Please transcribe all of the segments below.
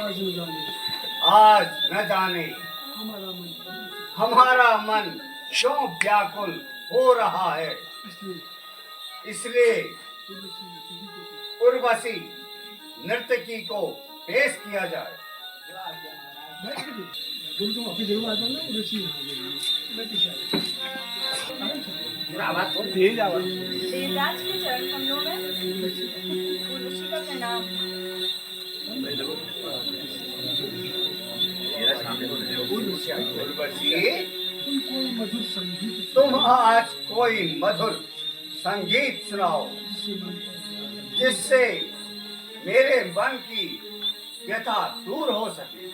आज न जाने आज न जाने हमारा मन हमारा मन क्यों व्याकुल हो रहा है। इसलिए उर्वशी नर्तकी को पेश किया जाए। तुम अपनी जरूर आ जाना उर्वशी देवराज के चरण कमलों में उर्वशी का प्रणाम। उर्वशी तुम कोई मधुर संगीत तुम आज कोई मधुर संगीत सुनाओ जिससे मेरे मन की व्यथा दूर हो सके।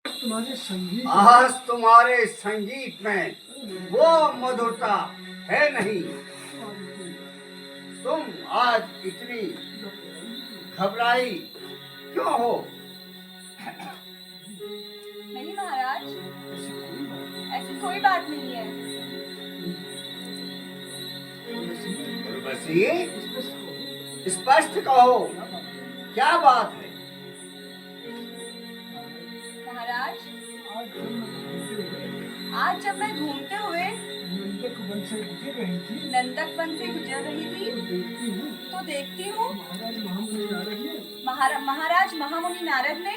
तुम्हारे संगीत आज तुम्हारे संगीत में वो मधुरता है नहीं। तुम आज इतनी घबराई क्यों हो? नहीं महाराज, ऐसी कोई बात नहीं है। उर्वशी स्पष्ट कहो, क्या बात है? महाराज, आज जब मैं घूमते हुए नंदक वन से गुजर रही थी नंदक वन से गुजर रही थी तो देखती हूँ महाराज महामुनि नारद ने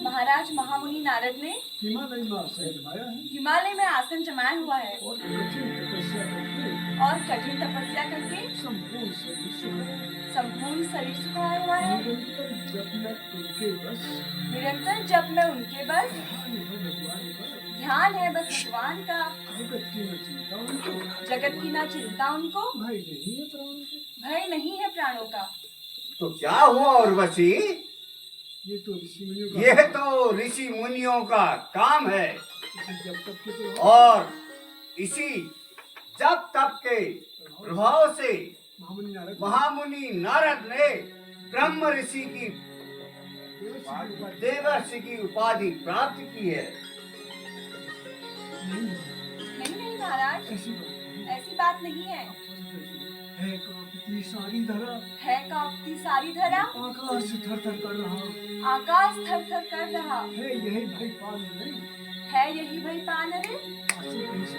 महाराज महामुनि नारद ने हिमालय में आसन जमाया हुआ है और कठिन तपस्या करके संपूर्ण शरीर सुखाया हुआ है। निरंतर जब मैं उनके बस ध्यान है बस भगवान का, जगत की ना चिंता उनको, भय नहीं है प्राणों का। तो क्या हुआ उर्वशी? यह तो ऋषि मुनियों का काम है और इसी जब तप के प्रभाव से महामुनि नारद ने ब्रह्म ऋषि की देवर्षि की उपाधि प्राप्त की है। महाराज, ऐसी बात नहीं। ऐसी बात नहीं है। है कांपती सारी धरा, है कांपती सारी धरा, आकाश थर थर कर रहा, आकाश थर थर कर रहा, है यही भाई पाल नहीं। है यही वही पानरे, आसन कहीं से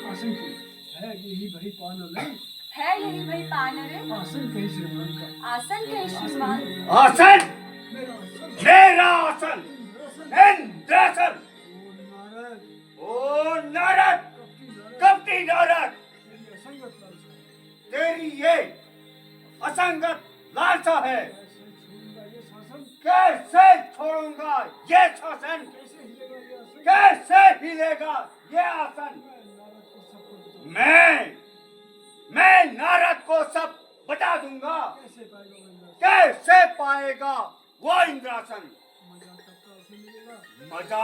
आसन की है यही भाई पाल नहीं, है यही वही पानरे, आसन कहीं से मान का आसन कहे श्रीमान। आसन, मेरा आसन मेरा आसन, इंद्रासन। नारद ओ नारद, कपटी नारद कपटी नारद, तेरी असंगत लालसा है। तेरी ये असंगत लालसा है। कैसे छोड़ूंगा ये शासन, कैसे हिलेगा ये आसन, कैसे हिलेगा ये आसन। मैं नारद को सब बता दूंगा। कैसे पाएगा वो इंद्रासन, कैसे पाएगा वो इंद्रासन। मजा तब का उसे मिलेगा, मजा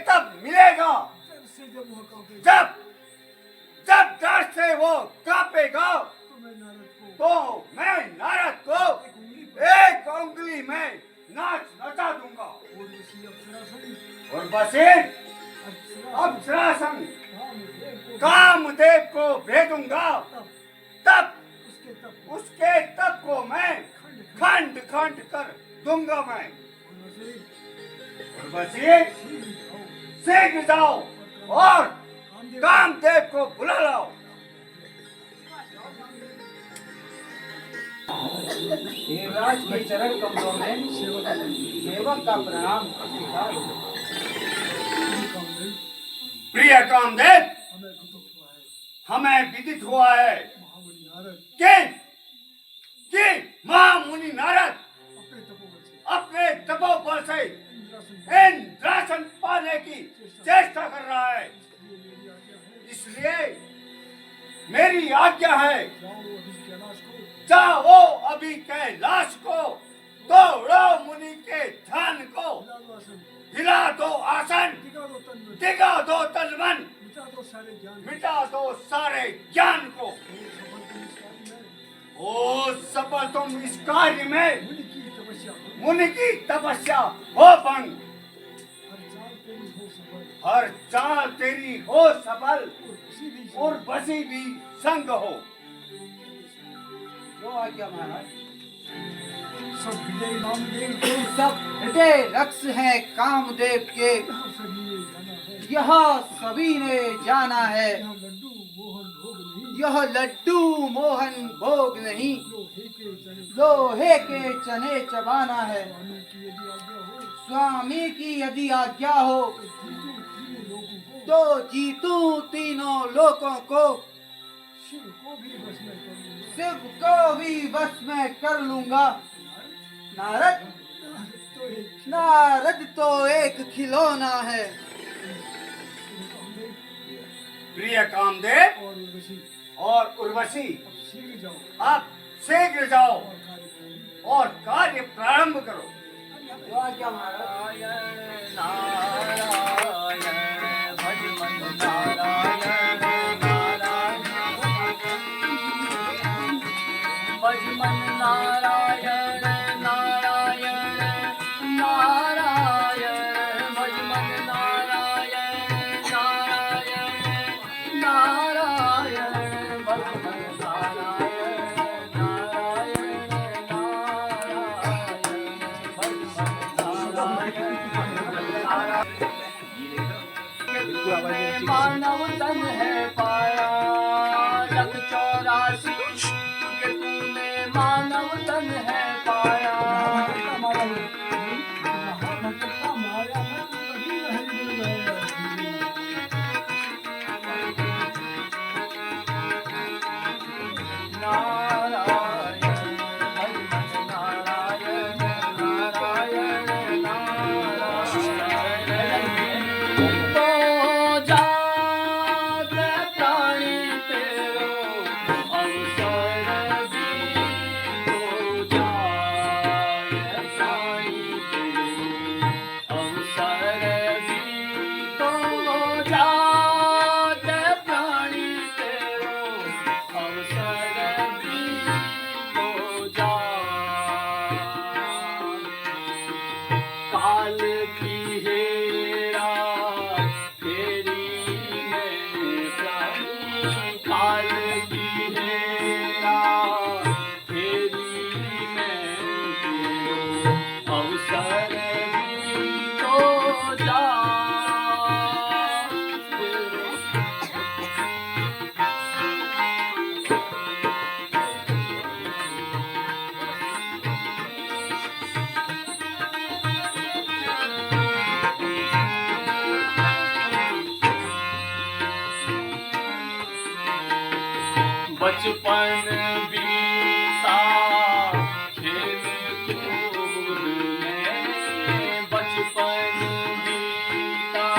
तब मिलेगा डर से जब वह कांपेगा, जब डर से वो कांपेगा। तो मैं नारद को तो मैं नारद को एक उंगली में नाच नचा दूंगा। उर्वशी अप्सरासन, और बसे अप्सरासन कामदेव को भेजूंगा। तब उसके तप को मैं खंड खंड कर दूंगा मैं। और बसे सीख जाओ और कामदेव को बुला लाओ। देवराज के चरण कमलों में सेवक का प्रणाम स्वीकार हो। प्रिय कामदेव, हमें कुतुब हुआ है, हमें विदित हुआ है महामुनि नारद कि महामुनि नारद अपने तपोबल से अपने तपोबल से इंद्रासन इंद्रासन पाने की चेष्टा कर रहा है। इसलिए मेरी आज्ञा है, इसलिए मेरी आज्ञा है, जाओ अभी कैलाश को, जाओ अभी कैलाश को, तोड़ो मुनि के ध्यान को, हिला दो आसन, हिला दो आसन, टिका दो तन मन, टिका दो तन मन, मिटा दो सारे ज्ञान, मिटा दो सारे ज्ञान को। ओ सफल तुम इस कार्य में, ओ सफल तुम इस कार्य में मुनि की तपस्या हो भंग, हर चाल तेरी हो सफल, हर चाल तेरी हो सफल और और बसी भी संग हो। जो आज्ञा महाराज। सब विजय नामदेव के सब हृदय रक्ष है कामदेव के, यहाँ सभी ने जाना है, यह सभी ने जाना है। यह लड्डू मोहन भोग नहीं, यह लड्डू मोहन भोग नहीं, लोहे के चने चबाना है। स्वामी की यदि आज्ञा हो तो जीतू तीनों लोगों को, शिव को भी बस में कर लूंगा। नारद नारद तो एक खिलौना है। प्रिय कामदेव और उर्वशी, अब शीघ्र जाओ और कार्य प्रारंभ करो। जो आज्ञा महाराज। मानव तन है पाया लख 84 के तूने मानव तन है पाया। काल की हेरा तेरी बचपन बीता खेल कूद में, बचपन बीता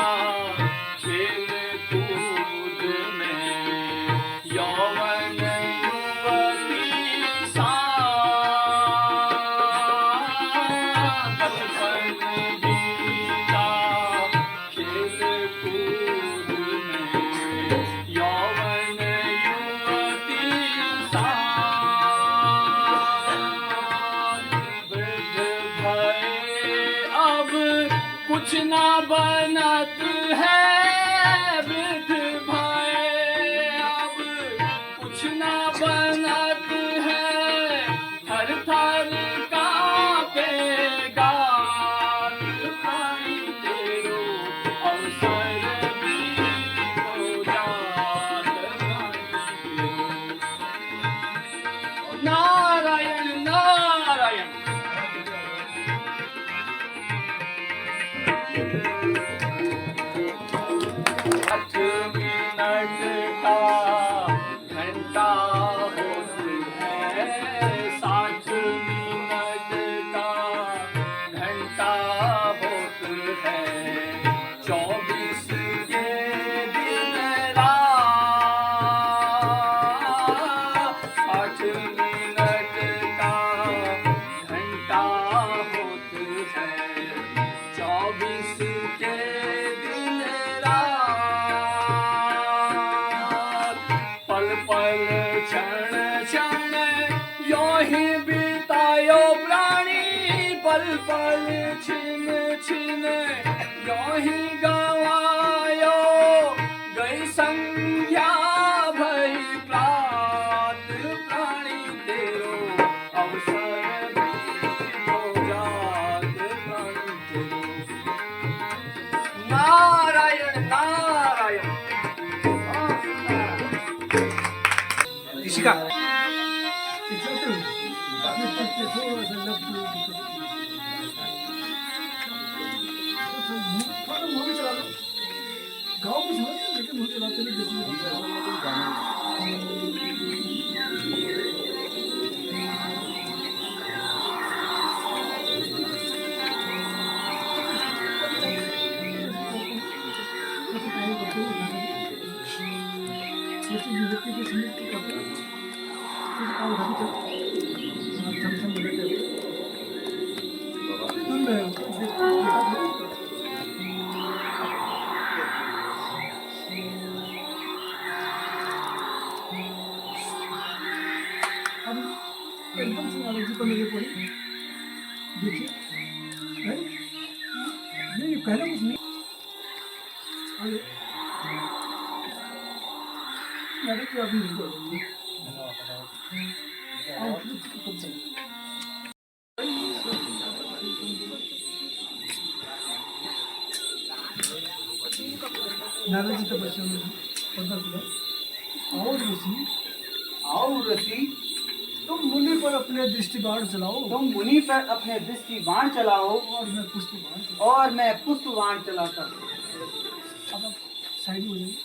खेल कूद में, यौवन युवती साथ, बचपन बीता खेल कूद में, यौवन युवती साथ, वृद्ध भये अब कुछ ना बनत है, वृद्ध भये अब कुछ ना बनत है, थर थर कांपेगा प्राणी तेरो, अवसर बीत हो जात प्राणी तेरो। नारायण नारायण। आठ मिनट का घंटा होत है, 60 मिनट का घंटा होत है, 24 के दिन रात, 60 मिनट का घंटा होत है, 24 के दिन रात, पल पल क्षण क्षण यो ही बितायो प्राणी, पल पल छिन छिन यो ही गवायो, गई संध्या भई प्रात प्राणी तेरो, अवसर बीत हो जात प्राणी तेरो। नारायण नारायण। ऋषिका गाँव में समझ लेकिन मुझे चलाते नहीं देती। एकदम से एलर्जी पर मुझे पड़ी, देखिए नहीं कहना कुछ नहीं। अरे मैंने तो अभी नहीं करूँगी। नाराजी तपस्या में पता चला आओ ऋषि, तुम मुनि पर अपने दृष्टिबाण चलाओ, तुम मुनि पर अपने दृष्टि बाण चलाओ और मैं पुष्पबाण और मैं पुष्प बाण चलाता हूँ। अब आप साइड हो जाइए।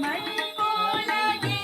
मन को लगे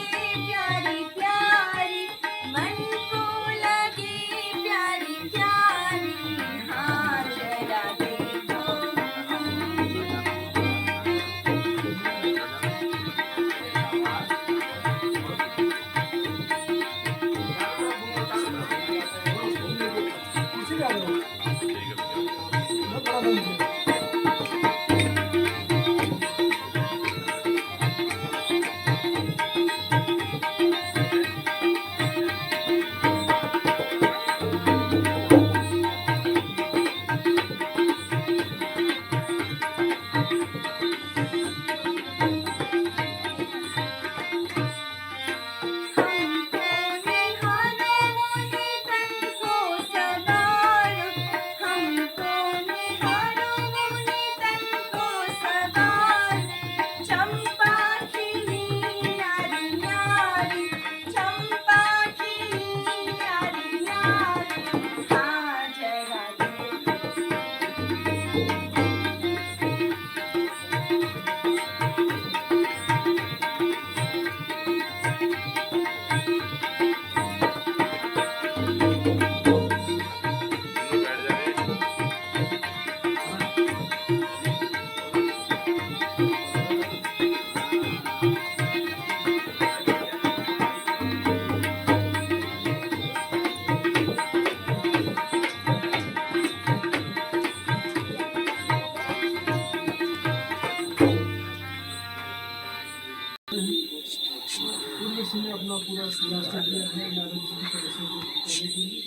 उर्वशी ने अपना पूरा रास्ता दिया है नारद जी की तरफ से करने के लिए,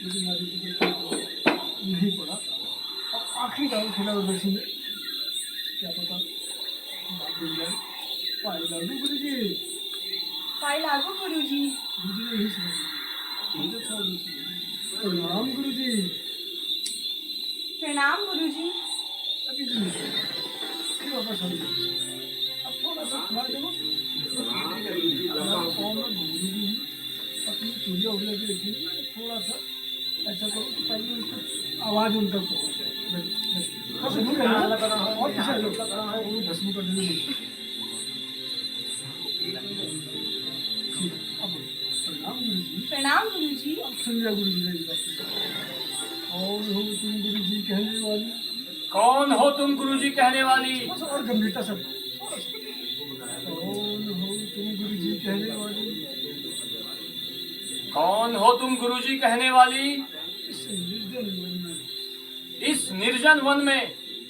लेकिन नारद जी को नहीं पड़ा। और आखिरी दाव खेला उर्वशी ने, क्या पता बात मिल जाए। पाए लागू गुरु जी, पाए लागू गुरुजी। गुरु जी ने यही सुना। प्रणाम गुरु जी। प्रणाम गुरुजी। अभी जी फिर वापस आ गए। अब थोड़ा सा खा देखो, अपनी चूड़िया उड़िया भी रखी, थोड़ा सा ऐसा करो कि ताकि उसकी आवाज़ उन तक पहुँच जाए। भस्म करना और किसी लोग का करना है, वो भस्म कर देंगे। अब प्रणाम गुरु जी। प्रणाम गुरुजी। अब संजय गुरु जी ने बात की। और हो तुम गुरु जी कहने वाली, कौन हो तुम गुरुजी कहने वाली? बस और गंभीरता सब। कौन हो तुम गुरु जी कहने वाली, कौन हो तुम गुरुजी कहने वाली? इस निर्जन वन में इस निर्जन वन में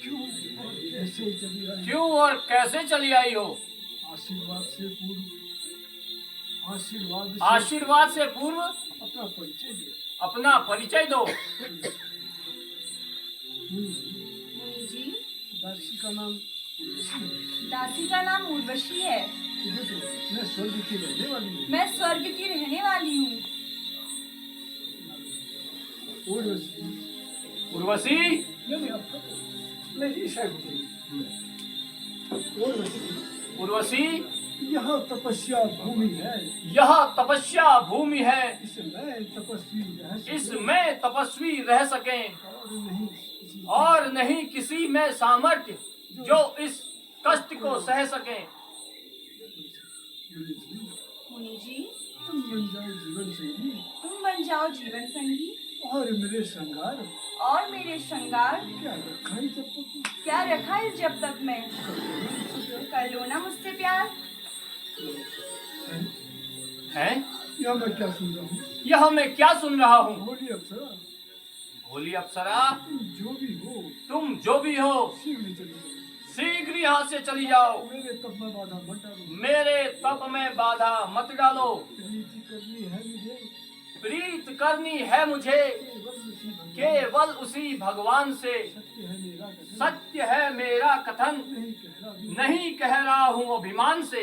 क्यों और कैसे चली आई? क्यों और कैसे चली आई हो? आशीर्वाद से पूर्व, आशीर्वाद से पूर्व अपना परिचय दे। अपना परिचय दो। मुनिजी, दासी का नाम उर्वशी है। दासी का नाम उर्वशी है। देखो तो मैं स्वर्ग की रहने वाली हूँ। मैं स्वर्ग की रहने वाली हूँ। उर्वशी उर्वशी, नहीं अब तक मैं ईशा को उर्वशी, उर्वशी, यह तपस्या भूमि है। यह तपस्या भूमि है। इसमें तपस्वी रह सके इसमें तपस्वी रह सकें और नहीं किसी में सामर्थ्य जो इस कष्ट को सह सके। मुनिजी, तुम बन जाओ जीवन संगी तुम बन जाओ जीवन संगी और मेरे श्रृंगार। और मेरे श्रृंगार। क्या रखा है जब तक क्या रखा है जब तक मैं? कर लो ना मुझसे प्यार। हैं? यह मैं क्या सुन रहा हूँ? यह मैं क्या सुन रहा हूँ? बोली अप्सरा, भोली अप्सरा, तुम जो भी हो तुम जो भी हो शीघ्र चली जाओ। शीघ्र यहाँ से चली जाओ। मेरे तप में बाधा मत डालो। मेरे तप में बाधा मत डालो। प्रीति करनी है मुझे प्रीत करनी है मुझे केवल उसी भगवान केवल उसी भगवान से। सत्य है मेरा कथन, सत्य है मेरा कथन, नहीं कह रहा हूँ। नहीं कह रहा हूँ अभिमान से।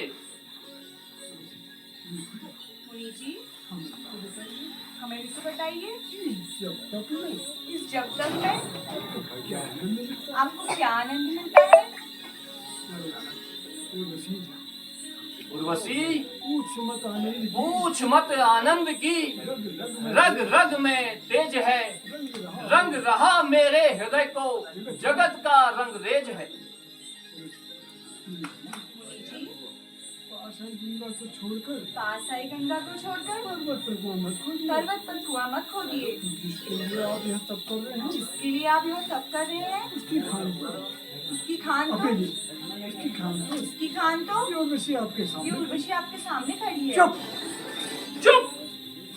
मुनिजी, हमें तो बताइए, हमें भी तो बताइए, जब तक में इस जब तक में क्या आनंद मिलता है? आपको क्या आनंद मिलता है? उर्वशी, उर्वशी, पूछ मत आनंद की, पूछ मत आनंद की, रग रग रग में तेज है। रंग रंग रहा मेरे हृदय को, जगत का रंग रेज है। मुनिजी, पास है गंगा को छोड़कर पास आई गंगा को छोड़कर पर्वत पर कुआं मत खोदिए। पर्वत पर कुआं मत खोदिए। जिसके लिए आप यह तप कर रहे हैं जिसके लिए आप यह तप कर रहे हैं, उसकी खान को उसकी खान तो अकेले उसकी खान को उसकी खान तो ये उर्वशी आपके ये सामने उर्वशी आपके सामने खड़ी है। चुप, चुप,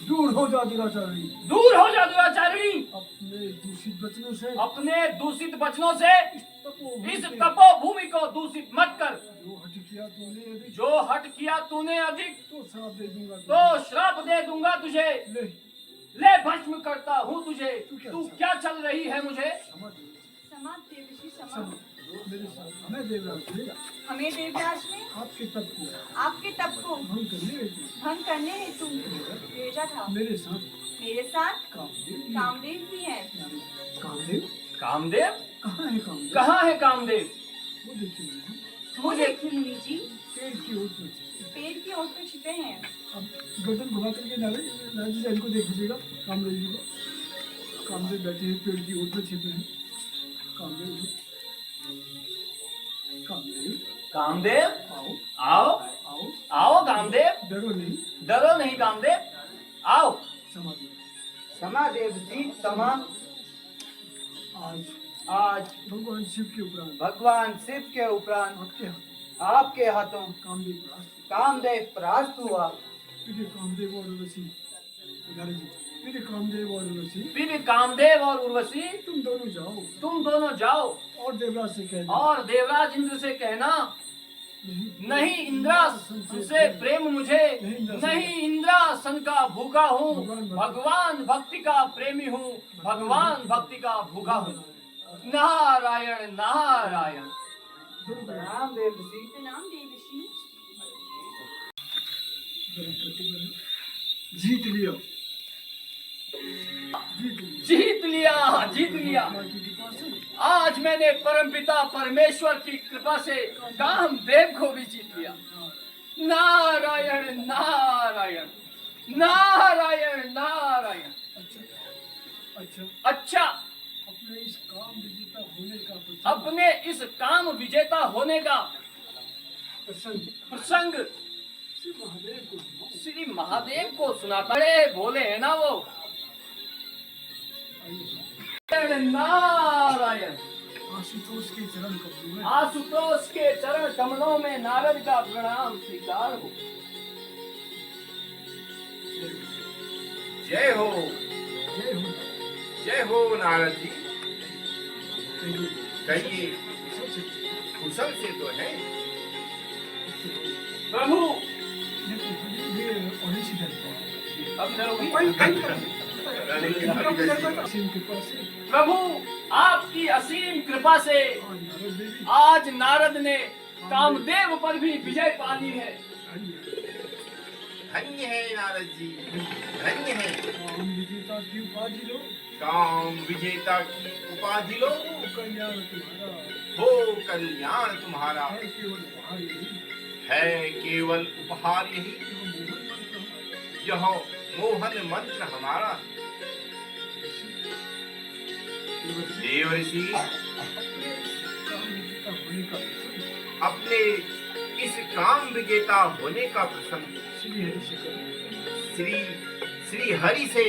दूर हो जा दुराचारी। दूर हो जा दुराचारी। अपने दूषित वचनों से अपने दूषित वचनों से तपोभूमि इस से तपोभूमि को दूषित मत कर। जो हट किया तूने अधिक जो हट किया तूने अधिक तो श्राप दे दूंगा तो श्राप दे दूंगा तुझे। ले ले भस्म करता हूँ तुझे। तू तू क्या चल रही है मुझे? समझ क्षमा देवऋषि क्षमा। समझ मेरे साथ हमें देवराज ने हमें देवराज ने आपके तप को आपके तप को भंग करने हेतु भंग करने हेतु भेजा था। मेरे साथ मेरे साथ कामदेव कामदेव भी हैं। कामदेव कामदेव? कहाँ है कामदेव? कहाँ है कामदेव? वो देखिए वो देखिए मुनि जी, पेड़ की ओट में पेड़ की ओट में छिपे हैं। अब गर्दन घुमा करके नारायण जी इनको देख लीजिएगा कामदेव जी को। कामदेव बैठे हैं पेड़ की ओट में छिपे हैं। कामदेव जी, कामदेव कामदेव, आओ आओ आओ, आओ कामदेव। डरो नहीं, डरो नहीं कामदेव, आओ। समाधि। समादेव जी समा। आज आज भगवान शिव के उपरांत भगवान शिव के उपरांत आपके हाथ आपके हाथों कामदेव प्राप्त। कामदेव परास्त हुआ। मेरे कामदेव और उर्वशी, मेरे कामदेव और उर्वशी, फिर कामदेव और उर्वशी तुम दोनों जाओ तुम दोनों जाओ और देवराज से कहना और देवराज इंद्र से कहना नहीं इंद्रासन से प्रेम मुझे, नहीं इंद्रासन का भूखा हूँ, भगवान भक्ति का प्रेमी हूँ, भगवान भक्ति का भूखा हूँ। नारायण नारायण। प्रणाम देव ऋषि। प्रणाम देवर्षि। जीत लिया जीत लिया जीत लिया। बाकी के पास है। आज मैंने परमपिता परमेश्वर की कृपा से कामदेव को भी जीत लिया। नारायण नारायण नारायण नारायण। अच्छा अच्छा, अपने इस काम विजेता होने का अपने इस काम विजेता होने का प्रसंग महादेव को सुनाओ। श्री महादेव को सुनाता। बड़े भोले है ना वो। नारायण। आशुतोष के चरण कमलों में आशुतोष के चरण कमलों में नारद का प्रणाम स्वीकार हो। जय हो जय हो। जय हो नारद जी। कहिए, कहिए सबसे कुशल से तो है। प्रभु ये ओडिसी धरती अब डरोगी? सिंह के पास है। प्रभु आपकी असीम कृपा से और नारद देवी आज नारद ने कामदेव पर भी विजय पा ली है। धन्य है नारद जी, धन्य है। काम विजेता की उपाधि लो, काम विजेता की उपाधि लो, वो कल्याण तुम्हारा हो कल्याण तुम्हारा। है केवल उपहार यही। है केवल उपहार यही, यह मोहन मंत्र हमारा। यह मोहन मंत्र हमारा। देव ऋषि काम विजेता होने का प्रसंग अपने इस काम विजेता होने का प्रसंग श्री हरि से करो, श्री श्री हरि से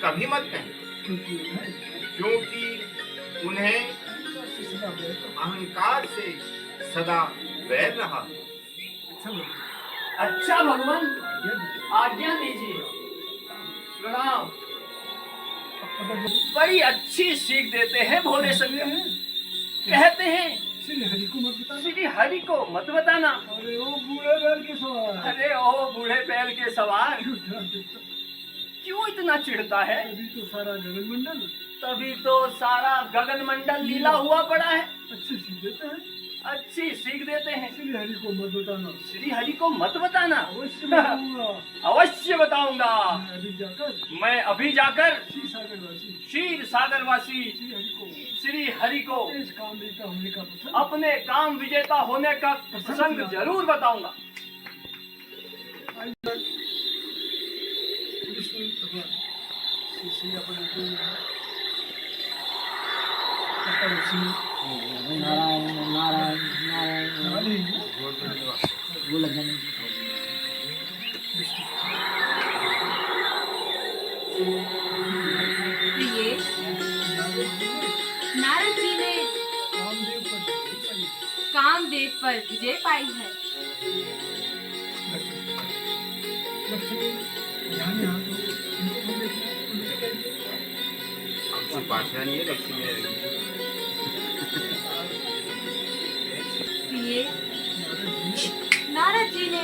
कभी मत कहें, क्योंकि उन्हें अहंकार से सदा वैर रहा। अच्छा भगवान आज्ञा दीजिए। प्रणाम। बड़ी अच्छी सीख देते हैं भोले शंकर। कहते हैं श्री हरि को मत बताना। श्री हरि को मत बताना। अरे ओ बूढ़े बैल के सवार, अरे ओ बूढ़े बैल के सवार, क्यों इतना चिढ़ता है? अभी तो सारा गगन मंडल तभी तो सारा गगन मंडल लीला हुआ पड़ा है। अच्छे सीख देते हैं। अच्छी सीख देते हैं। श्री हरि को मत बताना। श्री हरि को मत बताना। अवश्य बताऊंगा। अवश्य बताऊंगा। मैं अभी जाकर मैं अभी जाकर श्री सागरवासी क्षीर सागरवासी श्री हरि को श्री हरि को इस काम विजेता होने का प्रसंग अपने काम विजेता होने का प्रसंग जरूर बताऊंगा। विष्णु भगवान श्री श्री अपने को नारायण नारायण नारायण प्रिय नारद जी ने कामदेव पर विजय पाई है। लक्ष्मी ध्यान यहाँ तो इनको हम देखना उनसे कहिए। आपकी भाषा नहीं है, लक्ष्मी है। प्रिय नारद जी ने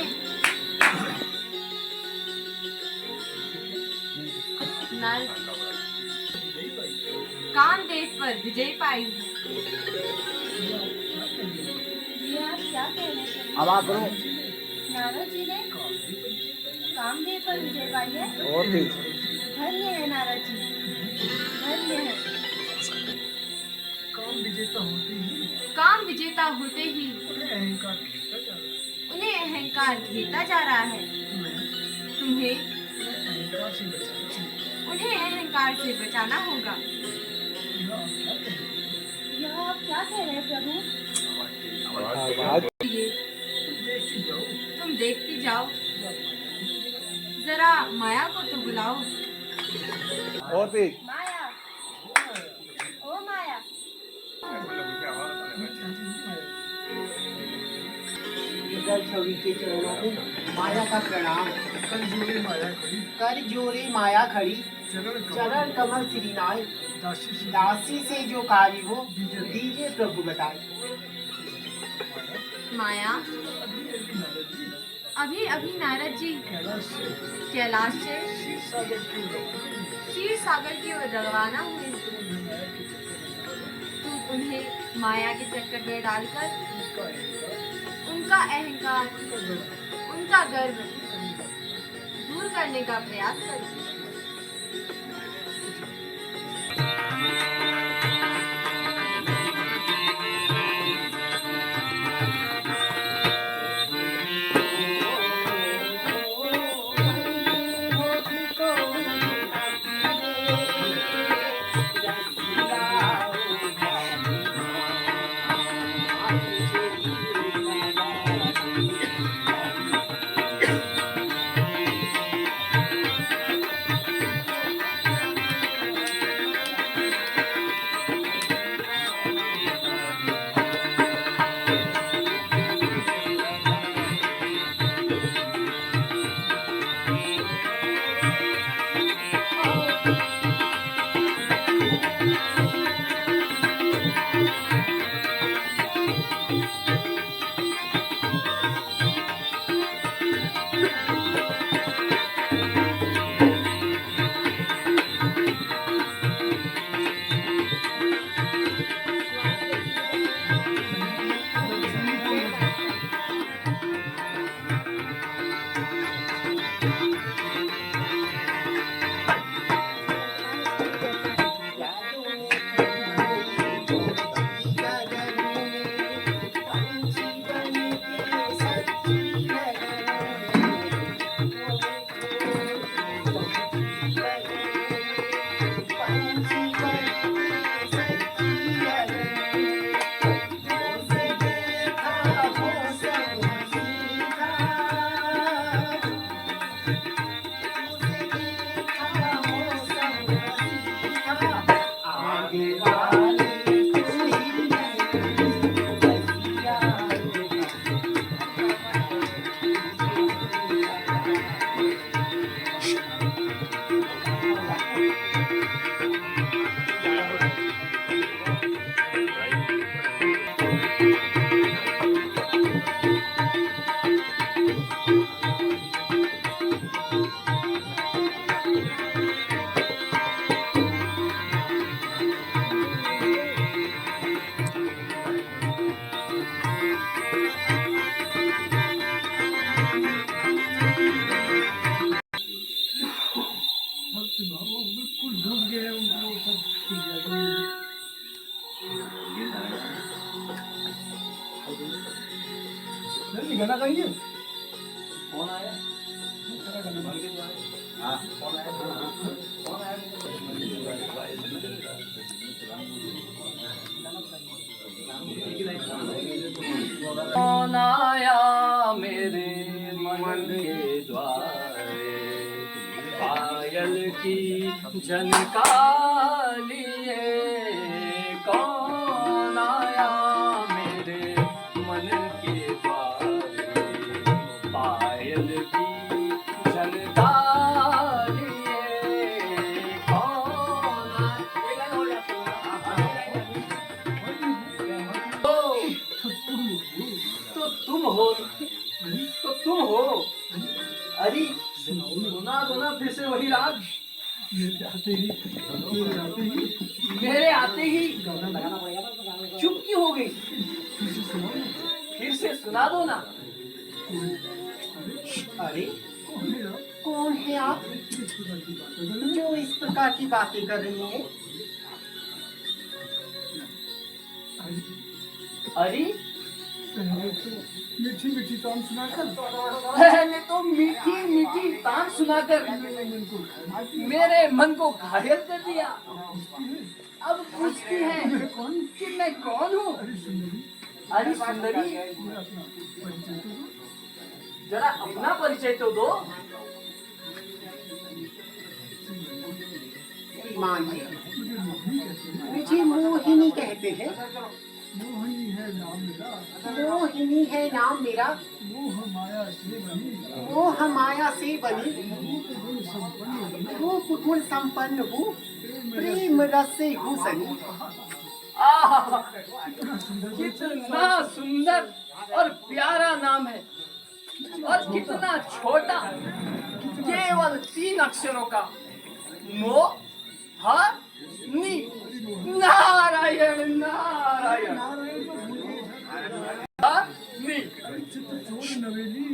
कामदेव पर विजय पाई है। ये आप क्या कह रहे हैं? आवाज करो नारद जी ने कामदेव पर विजय पाई है। और तेज। धन्य है नारद जी, धन्य है। काम विजेता होते ही काम विजेता होते ही उन्हें अहंकार घेरता जा रहा है। उन्हें अहंकार घेरता जा रहा है। तुम्हें अहंकार से बचाना चाहिए। उन्हें अहंकार से बचाना होगा। यह आप क्या कह रहे हैं? यह आप क्या कह रहे हैं प्रभु? आवाज ये देखती जाओ। तुम देखती जाओ, जरा माया को तो बुलाओ। और तेज। माया, ओ माया। छवि के चरणों में माया का प्रणाम। कर जोड़े माया खड़ी, कर जोरे माया खड़ी, चरण चरण कमल श्रीनाय, दासी से दासी से जो कार्य हो दीजिए प्रभु बताए। माया अभी अभी नारद जी कैलाश से क्षीर सागर की ओर रवाना हुए। तुम उन्हें माया के चक्कर में डालकर उनका अहंकार, उनका गर्व दूर करने का प्रयास करती है। गाना गाएंगे। कौन आया? हाँ, कौन आया? कौन आया? कौन आया मेरे मन के द्वारे, पायल की झनकालिए। कौन आया मेरे मन के द्वारे, पायल की झनकालिए। कौन तो तुम हो। अरे सुना दो ना फिर से वही राग। मेरे आते ही चुप क्यों हो गई? फिर से सुना दो ना। अरे कौन है आप जो इस प्रकार की बातें कर रही हैं? अरे मीठी मीठी तान सुनाकर पहले तो मीठी मीठी तान सुनाकर मेरे मन को घायल कर दिया। अब पूछती है कि मैं कौन हूँ? अरे सुंदरी, जरा अपना परिचय तो दो। मान जी, मुझे मोहिनी कहते हैं। मोहिनी है नाम मेरा, मोहिनी है नाम मेरा। मोह माया से बनी, मोह माया से बनी, रूप गुण संपन्न बनी, रूप गुण संपन्न हूँ, प्रेम रस से हूँ सनी। आह, कितना सुंदर और प्यारा नाम है, और कितना छोटा, केवल 3 अक्षरों का, मो ह नी। नारायण नारायण नी। चोर नवेली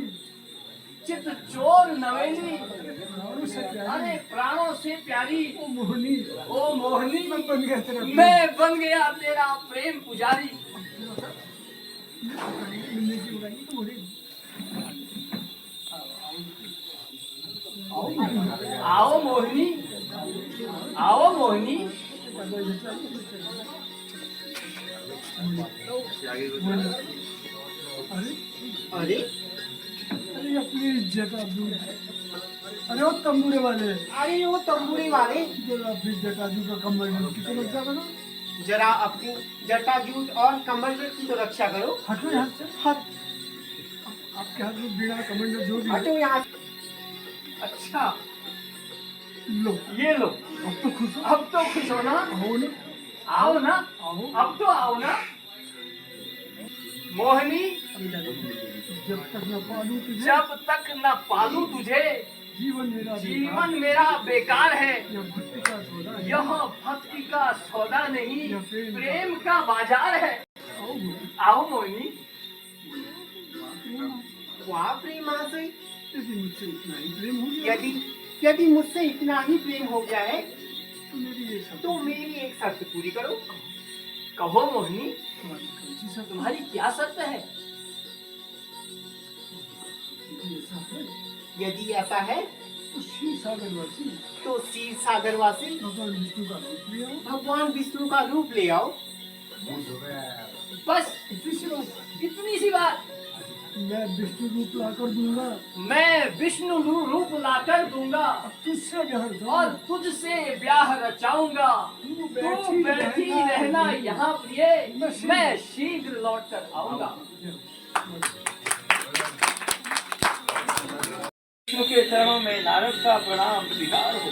चित चोर नवेली, प्राणों से प्यारी अरे प्राणों से प्यारी, ओ मोहनी ओ मोहनी, मैं बन गया तेरा मैं बन गया तेरा प्रेम पुजारी। मिलने की बुलाई तो मोहनी आओ मोहिनी, आओ मोहिनी। अरे अरे अरे अपनी इज्जत आबरू, अरे वो तंबूरे वाले, अरे वो तंबूरे वाले, जरा अपनी इज्जत आबरू का कमर कितने लग जा करो। जरा अपनी जटाजूट और कमल की तो रक्षा करो। हटो यहाँ से, हट, आपके हाथ में बिना कमंडल जो भी है, हटो यहाँ। अच्छा लो ये लो, अब तो खुश हो, अब तो खुश हो ना? आओ ना, आओ ना, आओ। अब तो आओ ना मोहिनी। जब तक न पालू तुझे, जब तक न पालू तुझे, जीवन मेरा जीवन मेरा बेकार है। यह भक्ति का सौदा है। यह भक्ति का सौदा नहीं, यह प्रेम प्रेम का बाजार है। आओ बोलो। आओ मोहिनी। वाह प्रेमा से, यदि मुझसे इतना ही प्रेम हो गया यदि यदि मुझसे इतना ही प्रेम हो गया है तो मेरी ये सब तो मेरी एक शर्त पूरी करो। कहो मोहिनी, तुम्हारी कौन सी सब तुम्हारी क्या शर्त है? ऐसा है यदि ऐसा है तो श्री सागरवासी तो क्षीर सागरवासी भगवान विष्णु का रूप ले आओ। भगवान विष्णु का रूप ले आओ। बस इतनी सी बात, इतनी सी बात। मैं विष्णु रूप लाकर दूंगा, मैं विष्णु रूप लाकर दूंगा, तुझसे ब्याह और तुझसे ब्याह रचाऊंगा। तू बैठी रहना यहाँ प्रिय, मैं शीघ्र लौट कर आऊंगा। विष्णु के चरणों में नारद का प्रणाम स्वीकार हो।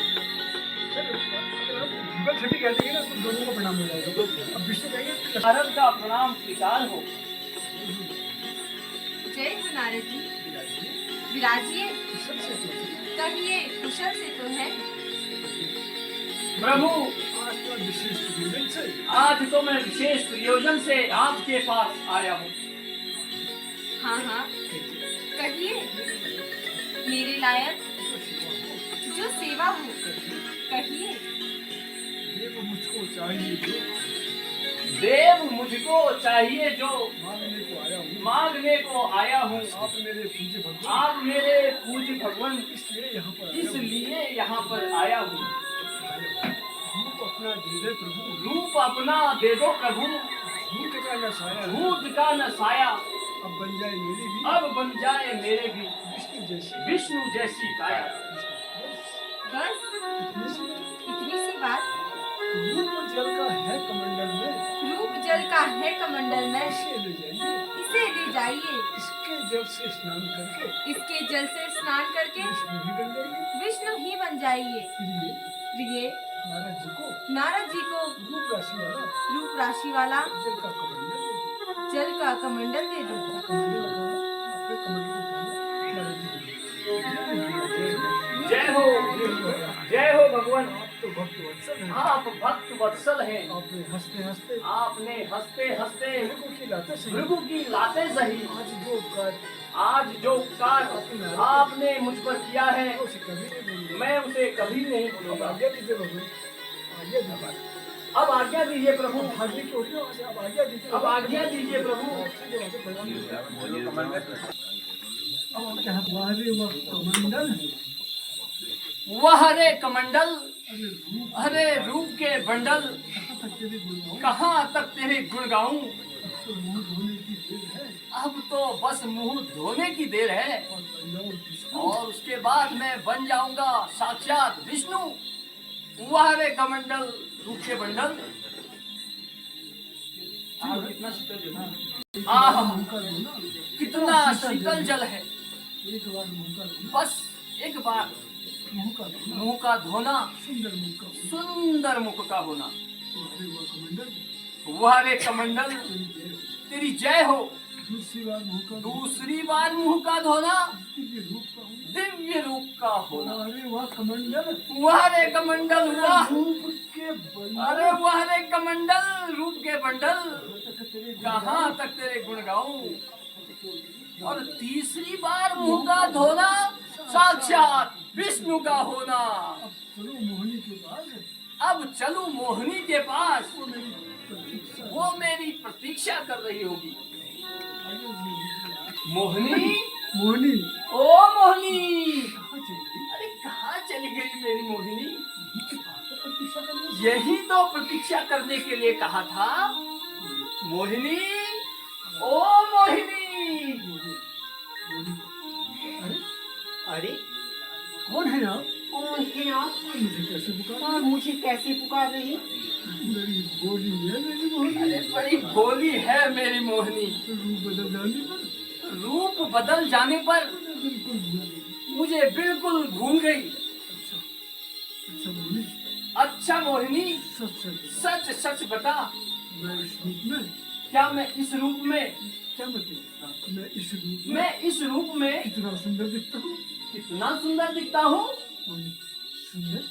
छठी कह देंगे ना तो दोनों को प्रणाम हो जाएगा। अब विष्णु कहेंगे नारद का प्रणाम स्वीकार हो। जय हो नारद जी, विराजिए, सबसे कहिए कुशल से तो है। प्रभु, आज तो विशेष प्रयोजन से आज तो मैं विशेष प्रयोजन से आपके पास आया हूँ। हाँ हाँ, कहिए, मेरे लायक जो सेवा हो, कहिए। देव मुझको चाहिए जो देव मुझको चाहिए जो मांगने को आया हूँ। मांगने को आया हूँ। आप मेरे पूज्य भगवान, आप मेरे पूज्य भगवान, इसलिए यहाँ पर आया हूँ। इसलिए यहाँ पर आया हूँ। रूप अपना दे दे प्रभु, रूप अपना दे दो प्रभु, झूठ का न साया, झूठ का न साया, अब बन जाए मेरी भी अब बन जाए मेरे भी विष्णु जैसी। विष्णु जैसी काया। बस इतनी सी बात। रूप जल का है कमंडल में, रूप जल का है कमंडल में, इसे ले जाइए, इसे ले जाइए। इसके जल से स्नान करके इसके जल से स्नान करके विष्णु ही बन जाइए। विष्णु ही बन जाइए। प्रिय प्रिय नारद जी को नारद जी को रूप राशि वाला रूप राशि वाला जल का कमंडल दे दो। जल का कमंडल दे दो। कमंडल लगाओ, अपने कमंडल को उठाना, नारद जी को। जय हो, जय हो भगवान। आप तो भक्त वत्सल हैं। आप भक्त वत्सल हैं। आपने हंसते हंसते आपने हंसते हंसते को खिलाते सही। भृगु की लाते सही। आज जो उपकार आज जो उपकार आपने मुझ पर किया है, उसे कभी नहीं भूलूंगा। मैं उसे कभी नहीं अब भूलूंगा। आज्ञा दीजिए भगवान, आज्ञा दीजिए। अब आज्ञा दीजिए प्रभु, हार्दिक को उठिए वहाँ से, अब आज्ञा दीजिए। अब आज्ञा दीजिए प्रभु। अब आपके हाथ वाहरे वह कमंडल है। वह रे कमंडल, अरे रूप अरे रूप के बंडल, कहाँ तक तेरे गुण गाऊं? कहाँ तक तेरे गुण गाऊं। तो मुंह धोने की देर है अब तो बस मुंह धोने की देर है, और बन जाओ विष्णु। और उसके बाद मैं बन जाऊंगा साक्षात विष्णु। वह रे कमंडल, रूप के बंडल। आह, कितना शीतल जल है। आह, मुंह का दो ना, कितना शीतल जल है। एक बार मुंह का दो, बस एक बार मुंह का दो ना, मुंह का धोना, सुंदर मुंह का हो। सुंदर मुख का होना। तुम्हारे वह कमंडल वह रे कमंडल, तेरी जय हो। तेरी जय हो। दूसरी बार मुंह का दूसरी बार मुंह का धोना दिव्य रूप का होना। दिव्य रूप का होना। अरे वाह कमंडल, वाह रे कमंडल वाह। रूप के बंडल, अरे वाह रे कमंडल रूप के बंडल, तक तेरे कहाँ तक तेरे गुण गाऊं। और तीसरी बार मुंह का धोना साक्षात विष्णु का होना। चलो मोहनी के पास, अब चलूं मोहिनी के पास, वो मेरी प्रतीक्षा वो मेरी प्रतीक्षा कर रही होगी। आगे मेरी। मोहिनी, मोहनी ओ मोहिनी, कहाँ चली गई? अरे कहाँ चली गई मेरी मोहिनी। तो प्रतीक्षा करने यही तो प्रतीक्षा करने के लिए कहा था। मोहिनी, ओ मोहिनी। अरे अरे कौन है आप? कौन है आप? मुझे कैसे पुकार? और मुझे कैसे पुकार रही? मेरी बोली है मेरी मोहनी। अरे बड़ी भोली है मेरी मोहिनी। रूप बदल जाने पर रूप बदल जाने पर बिल्कुल भूल गई। मुझे बिल्कुल भूल गई। अच्छा मोहनी, अच्छा मोहिनी, सच सच सच सच बता, मैं इस रूप में क्या मैं इस रूप में, क्या मतलब? मैं इस रूप में मैं इस रूप में कितना सुंदर दिखता हूँ? कितना सुंदर दिखता हूँ। मोहनी, सुंदर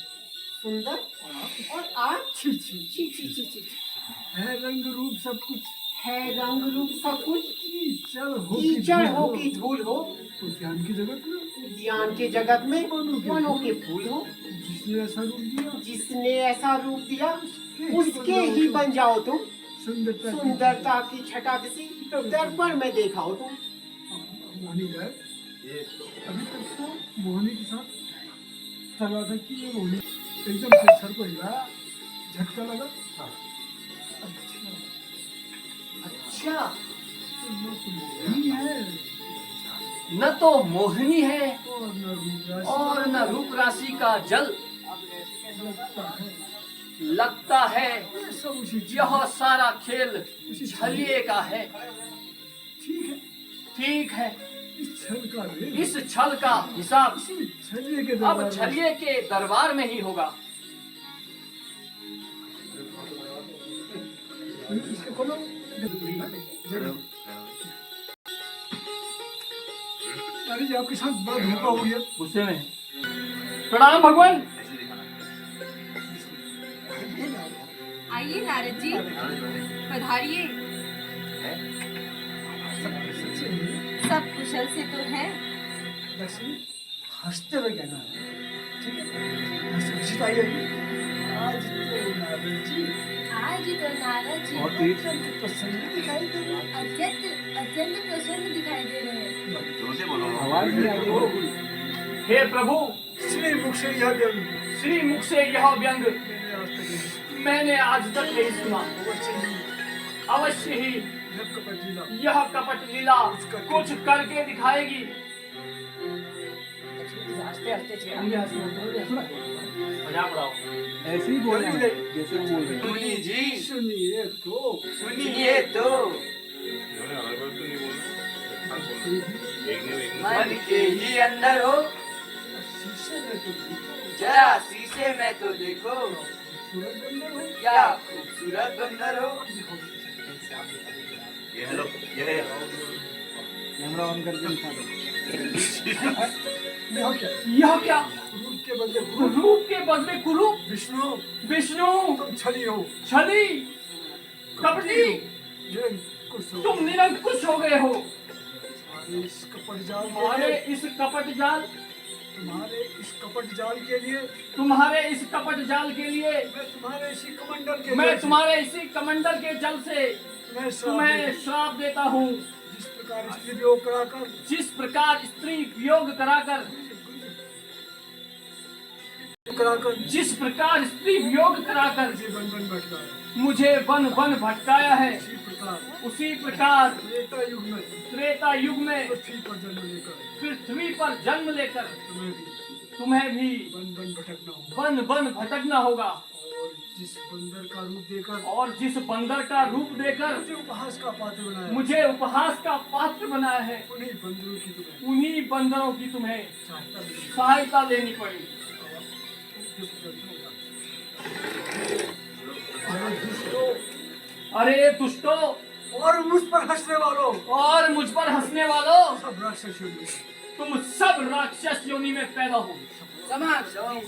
सुंदर और आप? छी छी छी छी छी छी। है रंग रूप सब कुछ, है रंग रूप सब कुछ, कीचड़ हो कीचड़ हो कि धूल हो, ज्ञान की जगत में ज्ञान के जगत में वनों के फूल हो। जिसने ऐसा रूप दिया जिसने ऐसा रूप दिया उसके ही बन जाओ तुम। सुंदरता सुंदरता की छटा किसी दर्पण में देखा हो तुम। मोहनी गए अभी तक तो मोहनी के साथ चला था कि ये मोहनी एकदम से सर को हिलाया, झटका लगा। अच्छा अच्छा, तो ये तो मोहनी है न तो मोहिनी है और न रूप राशि और न रूप राशि का जल। लगता है। लगता है ये सब उसी चीज यह सारा खेल छलिए का है। ठीक है। ठीक है, इस छल का रेल इस छल का हिसाब इसी छलिए के अब दरबार में छलिए के दरबार में ही होगा। इसको खोलो। अरे जी आपके साथ बड़ा धोखा हो गया। गुस्से में प्रणाम भगवान। आइए नारद जी, पधारिए। सब कुशल से तो हैं? लक्ष्मी हंसते हुए कहना है, ठीक है? हंसी आइए। आज तो नारद जी आज तो नारद जी अत्यंत प्रसन्न दिखाई दे रहे हैं। अत्यंत प्रसन्न दिखाई दे रहे हैं। आवाज नहीं आ रही हो। हे प्रभु, श्री मुख से यह व्यंग श्री मुख से यह व्यंग मैंने आज तक नहीं मैंने आज तक नहीं सुना। अवश्य ही अवश्य ही यह कपट लीला यह कपट लीला कुछ करके दिखाएगी। मजाक उड़ाओ। ऐसे ही बोल रहे हैं जैसे वो बोल रहे हैं। मुनि जी सुनिए तो सुनिए तो, मन के ही अंदर हो, शीशे में तो देखो, जरा शीशे में तो देखो, सूरज बंदर हो। क्या खूबसूरत बंदर हो। कैमरा ऑन करके दिखा दो। यह क्या? यह क्या? रूप के बदले रूप। रूप के बदले कुरूप। विष्णु विष्णु, तुम छली हो। छली, कपटी, निरंकुश हो। तुम निरंकुश हो गए हो। तुम्हारे इस कपट जाल के तुम्हारे लिए इस कपट जाल, तुम्हारे इस कपट जाल के लिए तुम्हारे इस कपट जाल के लिए मैं तुम्हारे इसी कमंडल के मैं लिए तुम्हारे इसी कमंडल के जल से मैं श्राप तुम्हें देता श्राप देता हूँ। हूं। जिस प्रकार स्त्री वियोग कराकर जिस प्रकार स्त्री वियोग कराकर, जिस प्रकार स्त्री वियोग कराकर मुझे बन बन भटका है, मुझे वन वन भटकाया है, इसी प्रकार उसी प्रकार त्रेता युग में त्रेता युग में पृथ्वी पर जन्म लेकर पृथ्वी पर जन्म लेकर तुम्हें भी तुम्हें भी बन बन भटकना होगा। वन वन भटकना होगा। और जिस बंदर का रूप देकर और जिस बंदर का रूप देकर मुझे उपहास का पात्र बनाया, मुझे उपहास का पात्र बनाया है, उन्हीं बंदरों की तुम्हें उन्हीं बंदरों की तुम्हें सहायता मिलेगी। सहायता लेनी पड़ी। अरे दुष्टों, अरे दुष्टो, और मुझ पर हंसने वालों, और मुझ पर हंसने वालों, सब राक्षस योनि, तुम सब राक्षस योनि में पैदा हो। समाज समाज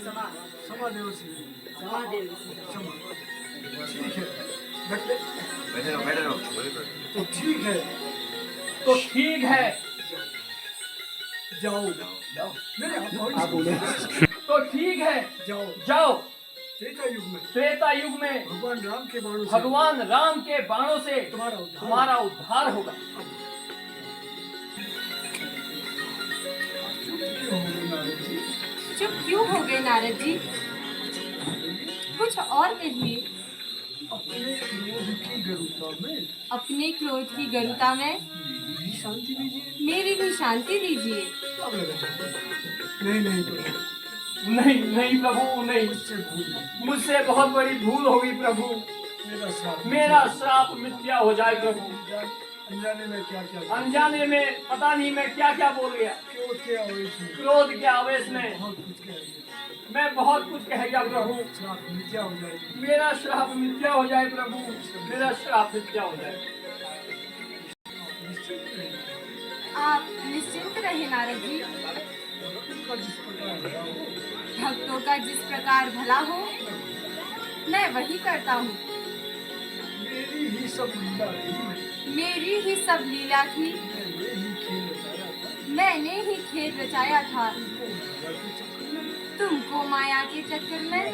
समादेव से समादेव समा। ठीक है, बैठ ले। तो ठीक है, तो ठीक है, जाओ मेरे आप बोले, तो ठीक है, जाओ। जाओ। त्रेता युग में त्रेता युग में भगवान राम के बाणों से भगवान राम के बाणों से तुम्हारा उद्धार उद्धार होगा। क्यों हो गए नारद जी? चुप क्यों हो गए नारद जी? कुछ और कहिए। अपने क्रोध की गरुड़ता में अपने क्रोध की गरुता में मेरी भी शांति दीजिए। मेरी भी शांति दीजिए। अब लगा नहीं नहीं प्रभु, नहीं नहीं प्रभु, नहीं, मुझसे भूल नहीं। मुझसे बहुत बड़ी भूल होगी प्रभु। मेरा श्राप मिथ्या हो जाए प्रभु। अनजाने में क्या क्या अनजाने में पता नहीं मैं क्या क्या बोल गया। क्रोध के आवेश में क्रोध के आवेश में बहुत कुछ कह दिया। मैं बहुत कुछ कह गया प्रभु। श्राप मिथ्या हो जाएगी। मेरा श्राप मिथ्या हो जाए प्रभु, मेरा श्राप मिथ्या हो जाए। निश्चित रहिए। आप निश्चिंत रहे नारद जी। उनका जिस प्रकार भला हो, भक्तों का जिस प्रकार भला हो मैं वही करता हूँ। मेरी ही सब लीला थी। मेरी ही सब लीला थी। मैंने ही खेल रचाया था। मैंने ही खेल रचाया था। तुमको माया के चक्कर में तुमको माया के चक्कर में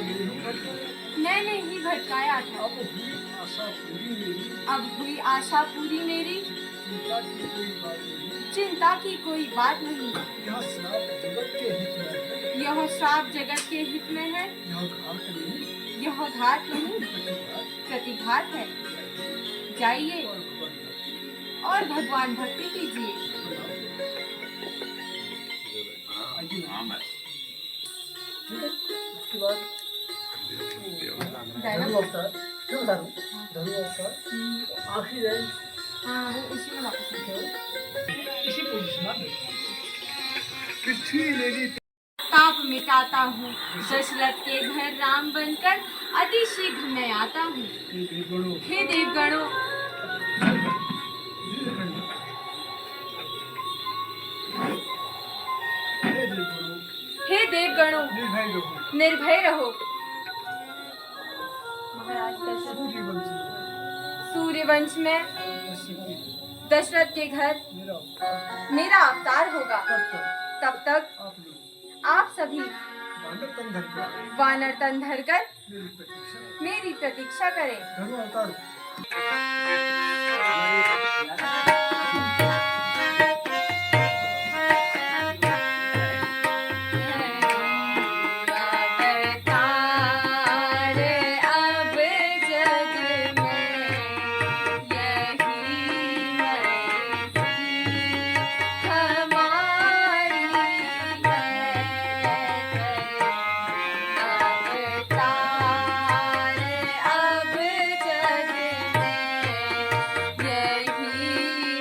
मैंने ही भटकाया था। अब हुई आशा पूरी मेरी। अब हुई आशा पूरी मेरी। चिंता की कोई बात नहीं। चिंता की कोई बात नहीं। यह श्राप जगत के हित में है। यह श्राप जगत के हित में है। यह घात नहीं, यह घात नहीं प्रतिघात है। जाइए और भगवान भक्ति कीजिए। उसके बाद डायलॉग। धनु अवतार, क्यों धनु अवतार आखिर है हाँ वो उसी में वापस आते हैं। इसी पोजीशन में पृथ्वी मेरी ताप मिटाता हूँ दशरथ के घर राम बनकर अति शीघ्र मैं आता हूँ। गुणों हे देवगणों, हे देवगणों निर्भय रहो। निर्भय रहो। महाराज दशरथ सूर्य वंश में सूर्यवंश में दशरथ के घर मेरा अवतार मेरा अवतार होगा। तब तक तब तक आप लोग आप सभी वानर तन धरकर वानर तन धरकर मेरी प्रतीक्षा मेरी प्रतीक्षा करें। धनु अवतार यही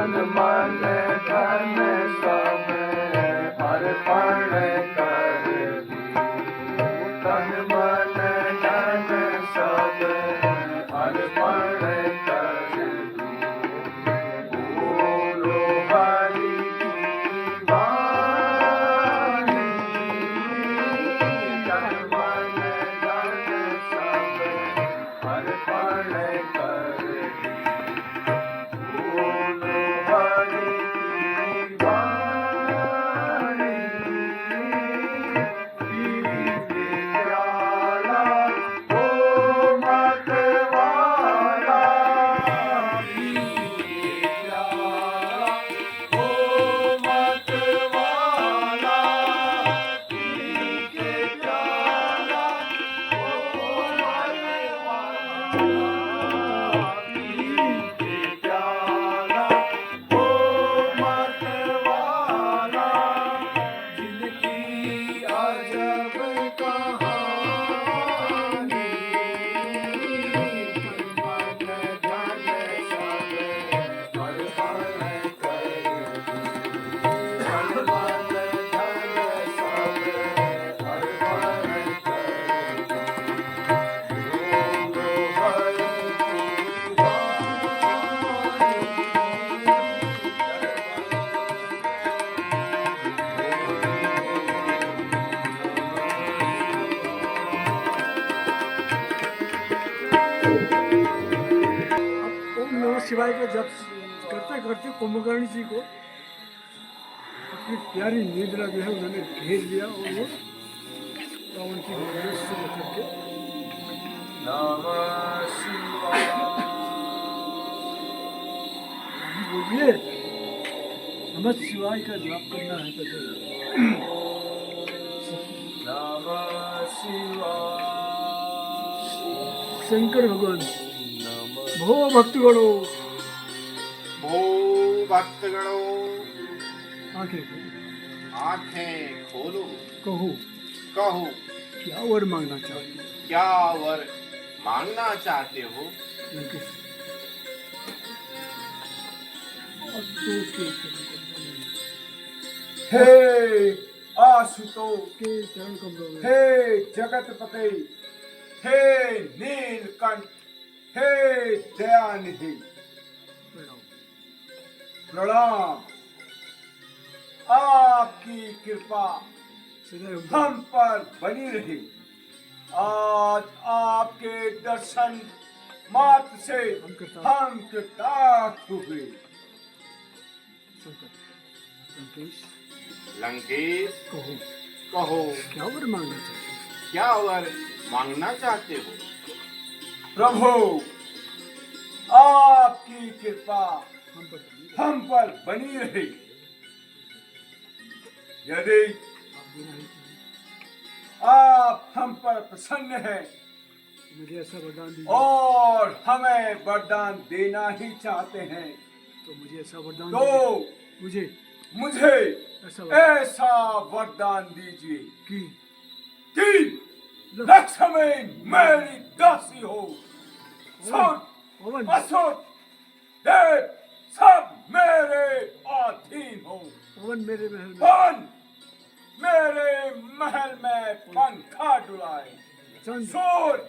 तन मन धन सब अर्पण कर दूं। तन मन धन सब अर्पण कर दूं। बोलो हरि की वाणी। तन मन धन सब अर्पण कर दूं। बोलो हरि की वाणी। पीके प्याला ओ मत वाला। पीके प्याला ओ मत वाला। पीके प्याला ओ मत वाला। पीके प्याला ओ मत वाला। जिनकी अजब कहानी। मन धन सब अर्पण कर दूं। मन धन सब अर्पण कर दूं। बोलो हरि की अब ओम नमः शिवाय का जप करते करते कुंभकर्ण जी को अपनी प्यारी निद्रा जो है उन्होंने घेर लिया और वो रावण की गोली से लेकर के नमः शिवाय। बोलिए नमः शिवाय का जाप करना है तो नमः शिवाय। शंकर भगवान भो भक्तगणों भो भक्तगणों आंखें खोलो, आंखें खोलो। कहो कहो क्या वर मांगना चाहते हो? क्या वर मांगना चाहते हो? लंकेश अब तो उसके हे आशुतोष। के चरण कमलों में हे जगतपते। हे नीलकंठ। हे दयानिधि। प्रणाम। प्रणाम। आपकी कृपा सदैव हम पर बनी रही। आज आपके दर्शन मात्र से हम कृतार्थ। हम कृतार्थ हुए। शंकर लंकेश लंकेश कहो कहो क्या वर मांगना चाहते हो? क्या वर मांगना चाहते हो? प्रभु आपकी कृपा हम पर बनी रहे। हम पर बनी रही। यदि आप देना ही चाहिए। आप हम पर प्रसन्न हैं मुझे ऐसा वरदान दीजिए और हमें वरदान देना ही चाहते हैं तो मुझे ऐसा वरदान तो दीजिए। मुझे मुझे ऐसा वरदान ऐसा वरदान दीजिए कि कि लक्ष्मी मेरी दासी हो। सुर पवन असुर देव सब मेरे अधीन हो। पवन मेरे महल में पवन मेरे महल में पंखा डुलाए। चंद सूर्य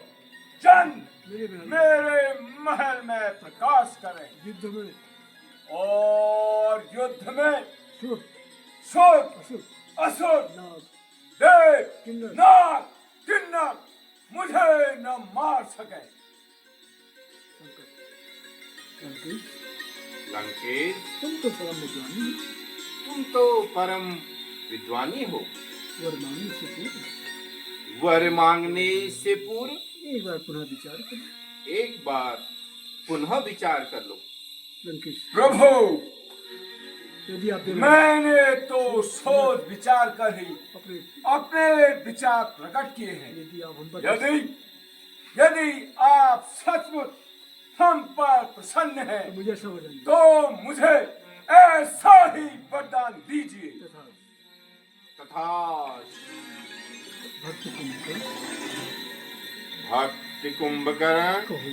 चंद मेरे महल में मेरे महल में प्रकाश करें युद्ध में और युद्ध में सुर सुर असुर असुर नाग देव किन्नर नाग किन्नर मुझे न मार सके। शंकर लंकेश लंकेश तुम तो परम विद्वानी हो। तुम तो परम विद्वानी हो। वर मांगने से पूर्व वर मांगने से पूर्व एक बार पुनः विचार करो। एक बार पुनः विचार कर लो। लंकेश प्रभु यदि आप मैंने तो सोच विचार कर ही अपने अपने विचार प्रकट किए हैं। यदि आप हम पर यदि यदि आप सचमुच हम पर प्रसन्न हैं तो मुझे ऐसा वरदान दीजिए। तो मुझे ऐसा ही वरदान दीजिए। तथा तथा भक्त कुंभकर्ण भक्ति कुंभकर्ण कहो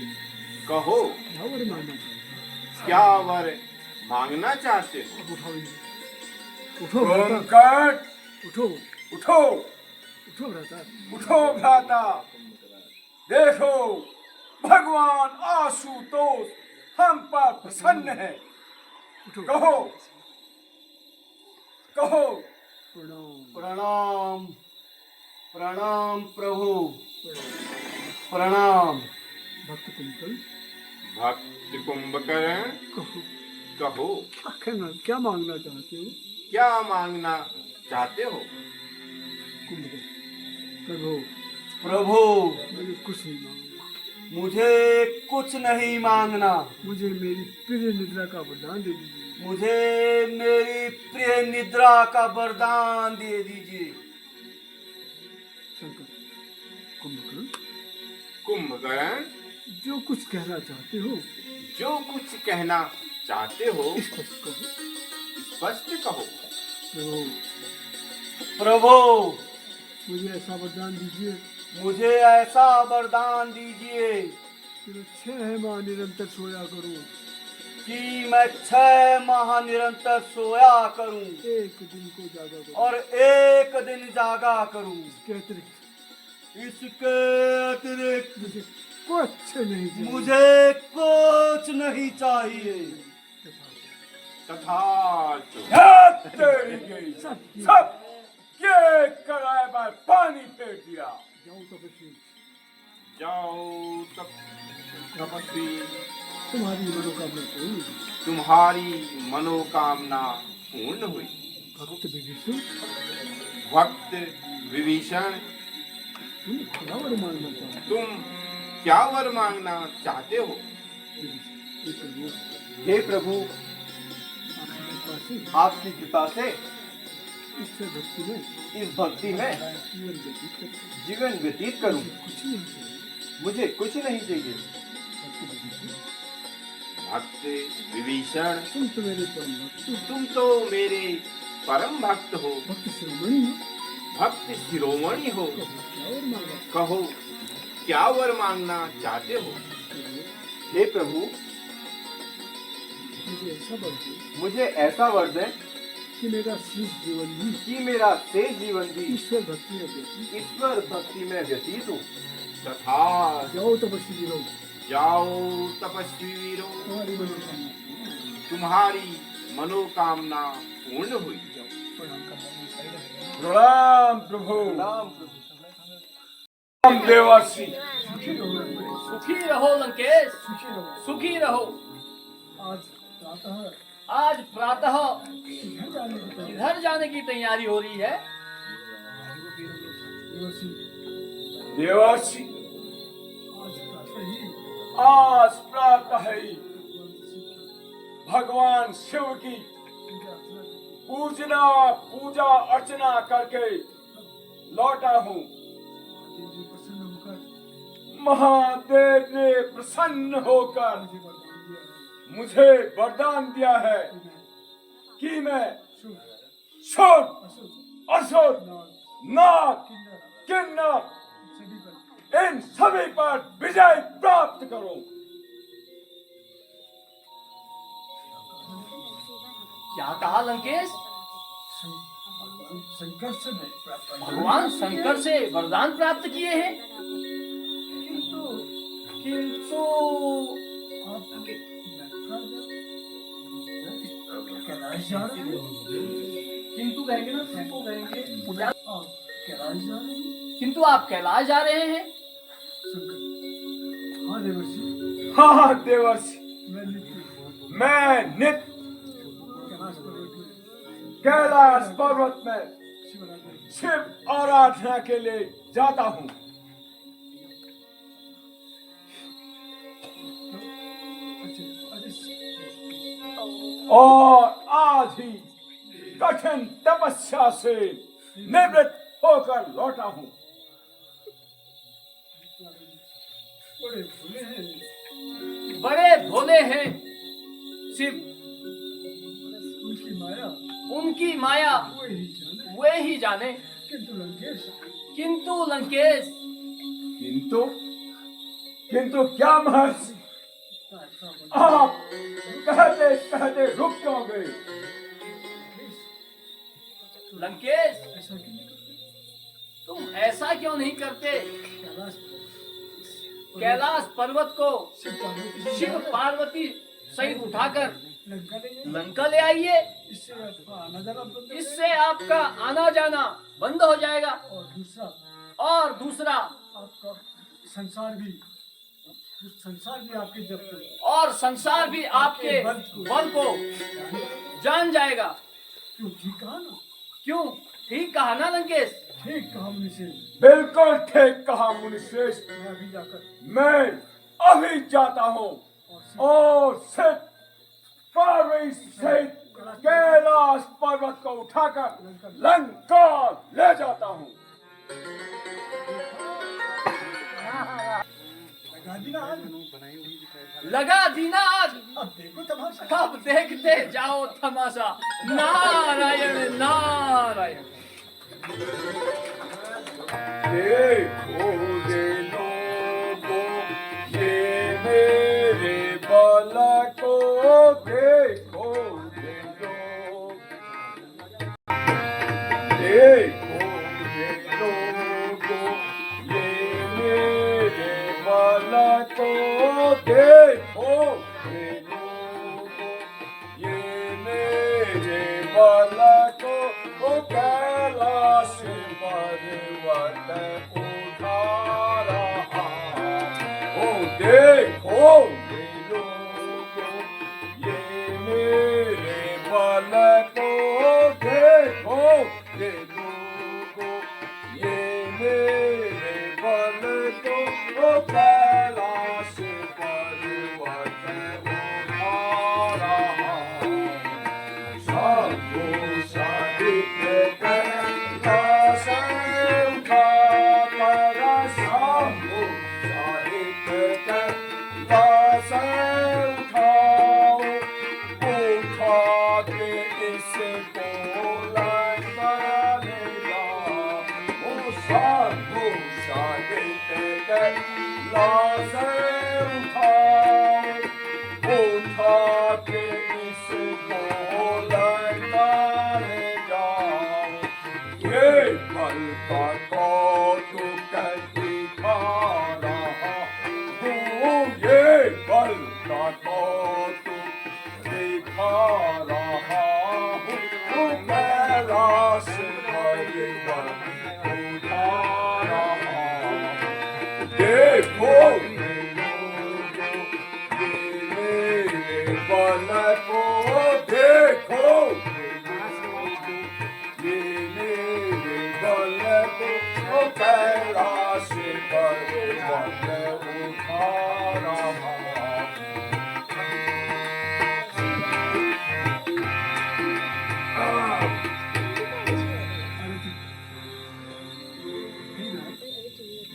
कहो क्या वर मांगना चाहिए? क्या वर मांगना चाहते हो? अब उठाओ इन्हें। उठो भ्राता, ओंकार, उठो उठो, उठो भ्राता। उठो भ्राता। देखो, भगवान आशुतोष हम पर प्रसन्न है। उठो। कहो, कहो। प्रणाम प्रणाम प्रणाम प्रभु प्रणाम। भक्त कुंतल, भक्त कुंभकर्ण, कहो कहो कहना क्या मांगना चाहते हो? क्या मांगना चाहते हो? कुंभकर्ण, प्रभु प्रभु मुझे कुछ नहीं मांगना, मुझे कुछ नहीं मांगना, मुझे मेरी प्रिय निद्रा का वरदान दे दीजिए। मुझे मेरी प्रिय निद्रा का वरदान दे दीजिए। शंकर, कुंभकर्ण, कुंभकर्ण, जो कुछ कहना चाहते हो जो कुछ कहना चाहते हो स्पष्ट कहो। स्पष्ट कहो। प्रभु प्रभु मुझे ऐसा वरदान दीजिए मुझे ऐसा वरदान दीजिए कि मैं 6 माह निरंतर सोया करूं, कि मैं 6 माह निरंतर सोया करूं एक दिन को जागा करूं, और एक दिन जागा करूं। इसके अतिरिक्त इसके अतिरिक्त मुझे कुछ नहीं चाहिए। मुझे कुछ नहीं चाहिए। तथास्तु। तेरी गई सब ये कराए पर पानी फेर दिया। जाओ तपस्वी, जाओ तप तपस्वी, तुम्हारी मनोकामना पूरी। तुम्हारी मनोकामना पूर्ण हुई। भक्त विभीषण, भक्त विभीषण, तुम क्या वर मांगना चाहते हो? तुम क्या वर मांगना चाहते हो? विभीषण, ये प्रभु, हे प्रभु आपकी कृपा से आपकी कृपा से ईश्वर भक्ति में इस भक्ति में जीवन व्यतीत करते हैं। जीवन व्यतीत करूं। कुछ नहीं चाहिए। मुझे कुछ नहीं चाहिए। भक्त विभीषण, भक्त विभीषण, तुम तो मेरे परम भक्त हो, तुम तो मेरे परम भक्त हो, भक्त शिरोमणि हो। भक्त शिरोमणि हो। कहो क्या वर मांगा? कहो क्या वर मांगना चाहते हो? हे प्रभु मुझे ऐसा वर दो मुझे ऐसा वर दें कि मेरा शेष जीवन भी कि मेरा शेष जीवन भी ईश्वर भक्ति में व्यतीत। ईश्वर भक्ति में व्यतीत हो। तथा जाओ तपस्वी रहो, जाओ तपस्वी वीरो, तुम्हारी मनोकामना तुम्हारी मनोकामना पूर्ण हुई। प्रणाम करना। प्रणाम प्रभु। राम प्रभु। राम देवर्षि। सुखी रहो लंकेश, सुखी रहो। आज प्रातः किधर जाने की तैयारी हो रही है? देवर्षि, आज प्रातः ही भगवान शिव की पूजा अर्चना करके लौटा हूँ। महादेव ने प्रसन्न होकर मुझे वरदान दिया है कि मैं शुर, असुर, नाग, किन्नर इन सभी पर विजय प्राप्त करूं। क्या कहा लंकेश? शंकर से भगवान शंकर से वरदान प्राप्त किए हैं, किंतु कैलाश जा रहे हैं। किंतु कहेंगे ना, किंतु कहेंगे पूजा। कैलाश जा रहे हैं। किंतु आप कैलाश जा रहे हैं? शंकर, हाँ देवर्षि, हाँ देवर्षि, मैं नित्य मैं नित्य कैलाश पर्वत में कैलाश पर्वत में शिवरात्रि शिव आराधना के लिए जाता हूँ। और आज ही कठिन तपस्या से निवृत्त होकर लौटा हूँ। बड़े भोले हैं, बड़े भोले हैं शिव, उनकी माया उनकी माया वो ही जाने। वे ही जाने। किंतु लंकेश, किंतु लंकेश, किंतु क्या महर्षि, आप कहते कहते रुक क्यों गए? लंकेश, ऐसा क्यों नहीं करते? तुम ऐसा क्यों नहीं करते? कैलाश कैलाश पर्वत को शिव शिव पार्वती पार्वती सहित उठाकर लंका ले जाइए। लंका ले आइए। इससे आपका आना जाना बंद हो जाएगा। इससे आपका आना जाना बंद हो जाएगा और दूसरा आपका संसार भी आपके जब्त हो और संसार भी आपके बल को जान जाएगा। क्यों ठीक कहा ना? क्यों? ठीक कहा ना लंकेश? ठीक कहा मुनि से। बिल्कुल ठीक कहा मुनिश्रेष्ठ। मैं अभी जाकर मैं अभी जाता हूँ और सिर्फ पार्वती सहित कैलाश पर्वत को उठाकर लंका ले जाता हूँ। लगा दी ना आज? लगा दीना आज। अब देखो तमाशा। अब देखते जाओ तमाशा। नारायण नारायण। देखो ये लोगों, ये मेरे बल को देखो ये लोग, देखो ये लोगों, ये मेरे बल को देखो ये लोगों, ये मेरे बल को कैलाश पर्वत उठा रहा। ओ देखो ये लोगों, ये मेरे बल को देखो ये लोगों, ये मेरे बल को कैलाश पर्वत उठा रहा। शंभु सहित कैलाश उठाकर, शंभु सहित कैलाश उठाओ, उठा के इसको लंका ले जाओ। ओ शंभु सहित कैलाश उठाओ, उठा के इसको लंका ले जाओ। ये बल का कौतुक दिखा रहा हूँ, ये बल का कौतुक दिखा रहा हूँ। कैलाश पर्वत उठा रहा हूँ। देखो ये लोगों, ये मेरे बल को देखो ये लोगों, ये मेरे बल को कैलाश पर्वत उठा रहा हूँ।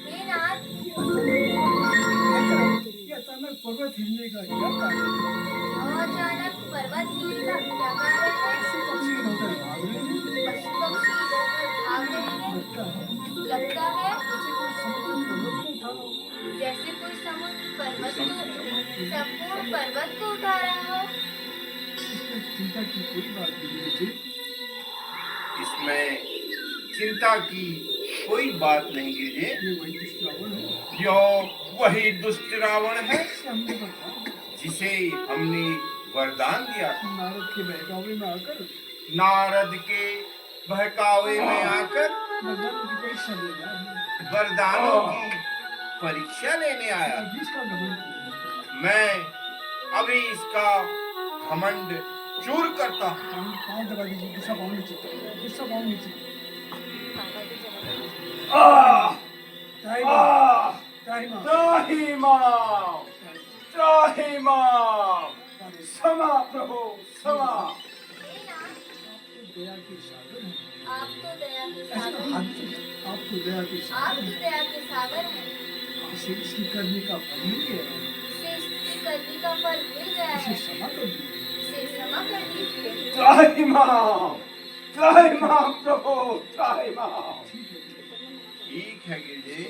हे नाथ, ये अचानक पर्वत हिलने का क्या कारण है? अचानक पर्वत हिलने का क्या कारण है? पक्षी इधर भाग रहे हैं। पशु पक्षी इधर भाग रहे हैं। लगता है लगता है जैसे कोई समुद्र पर्वत को उठा रहा हो। संपूर्ण पर्वत को उठा रहा हो। इसमें चिंता की कोई बात नहीं है जी। इसमें चिंता की कोई बात नहीं गिरजे। ये वही दुष्ट रावण है। यो वही दुष्ट रावण है इससे हमने बताया जिसे हमने वरदान दिया था। नारद के बहकावे में आकर नारद के बहकावे में आकर वरदान की परीक्षा लेना है। वरदानों की परीक्षा लेने आया। अभी इसका घमंड किया। मैं अभी इसका घमंड चूर करता हूँ। पाँव दबा दीजिए। दूसरा पाँव नीचे। दूसरा पाँव नीचे। त्राहिमाम, त्राहिमाम, क्षमा प्रभु क्षमा। दया के सागर हैं। आप तो दया के ऐसा सागर हाथ से आप तो दया के आप सागर तो हैं। दया के सागर हैं। इसे इसकी करने का फल मिल गया है। इसे इसकी करने का फल मिल गया इसे है। क्षमा कर दीजिए। इसे क्षमा कर दीजिए। त्राहिमाम, त्राहिमाम प्रभु त्राहिमाम। ठीक है गिरजे,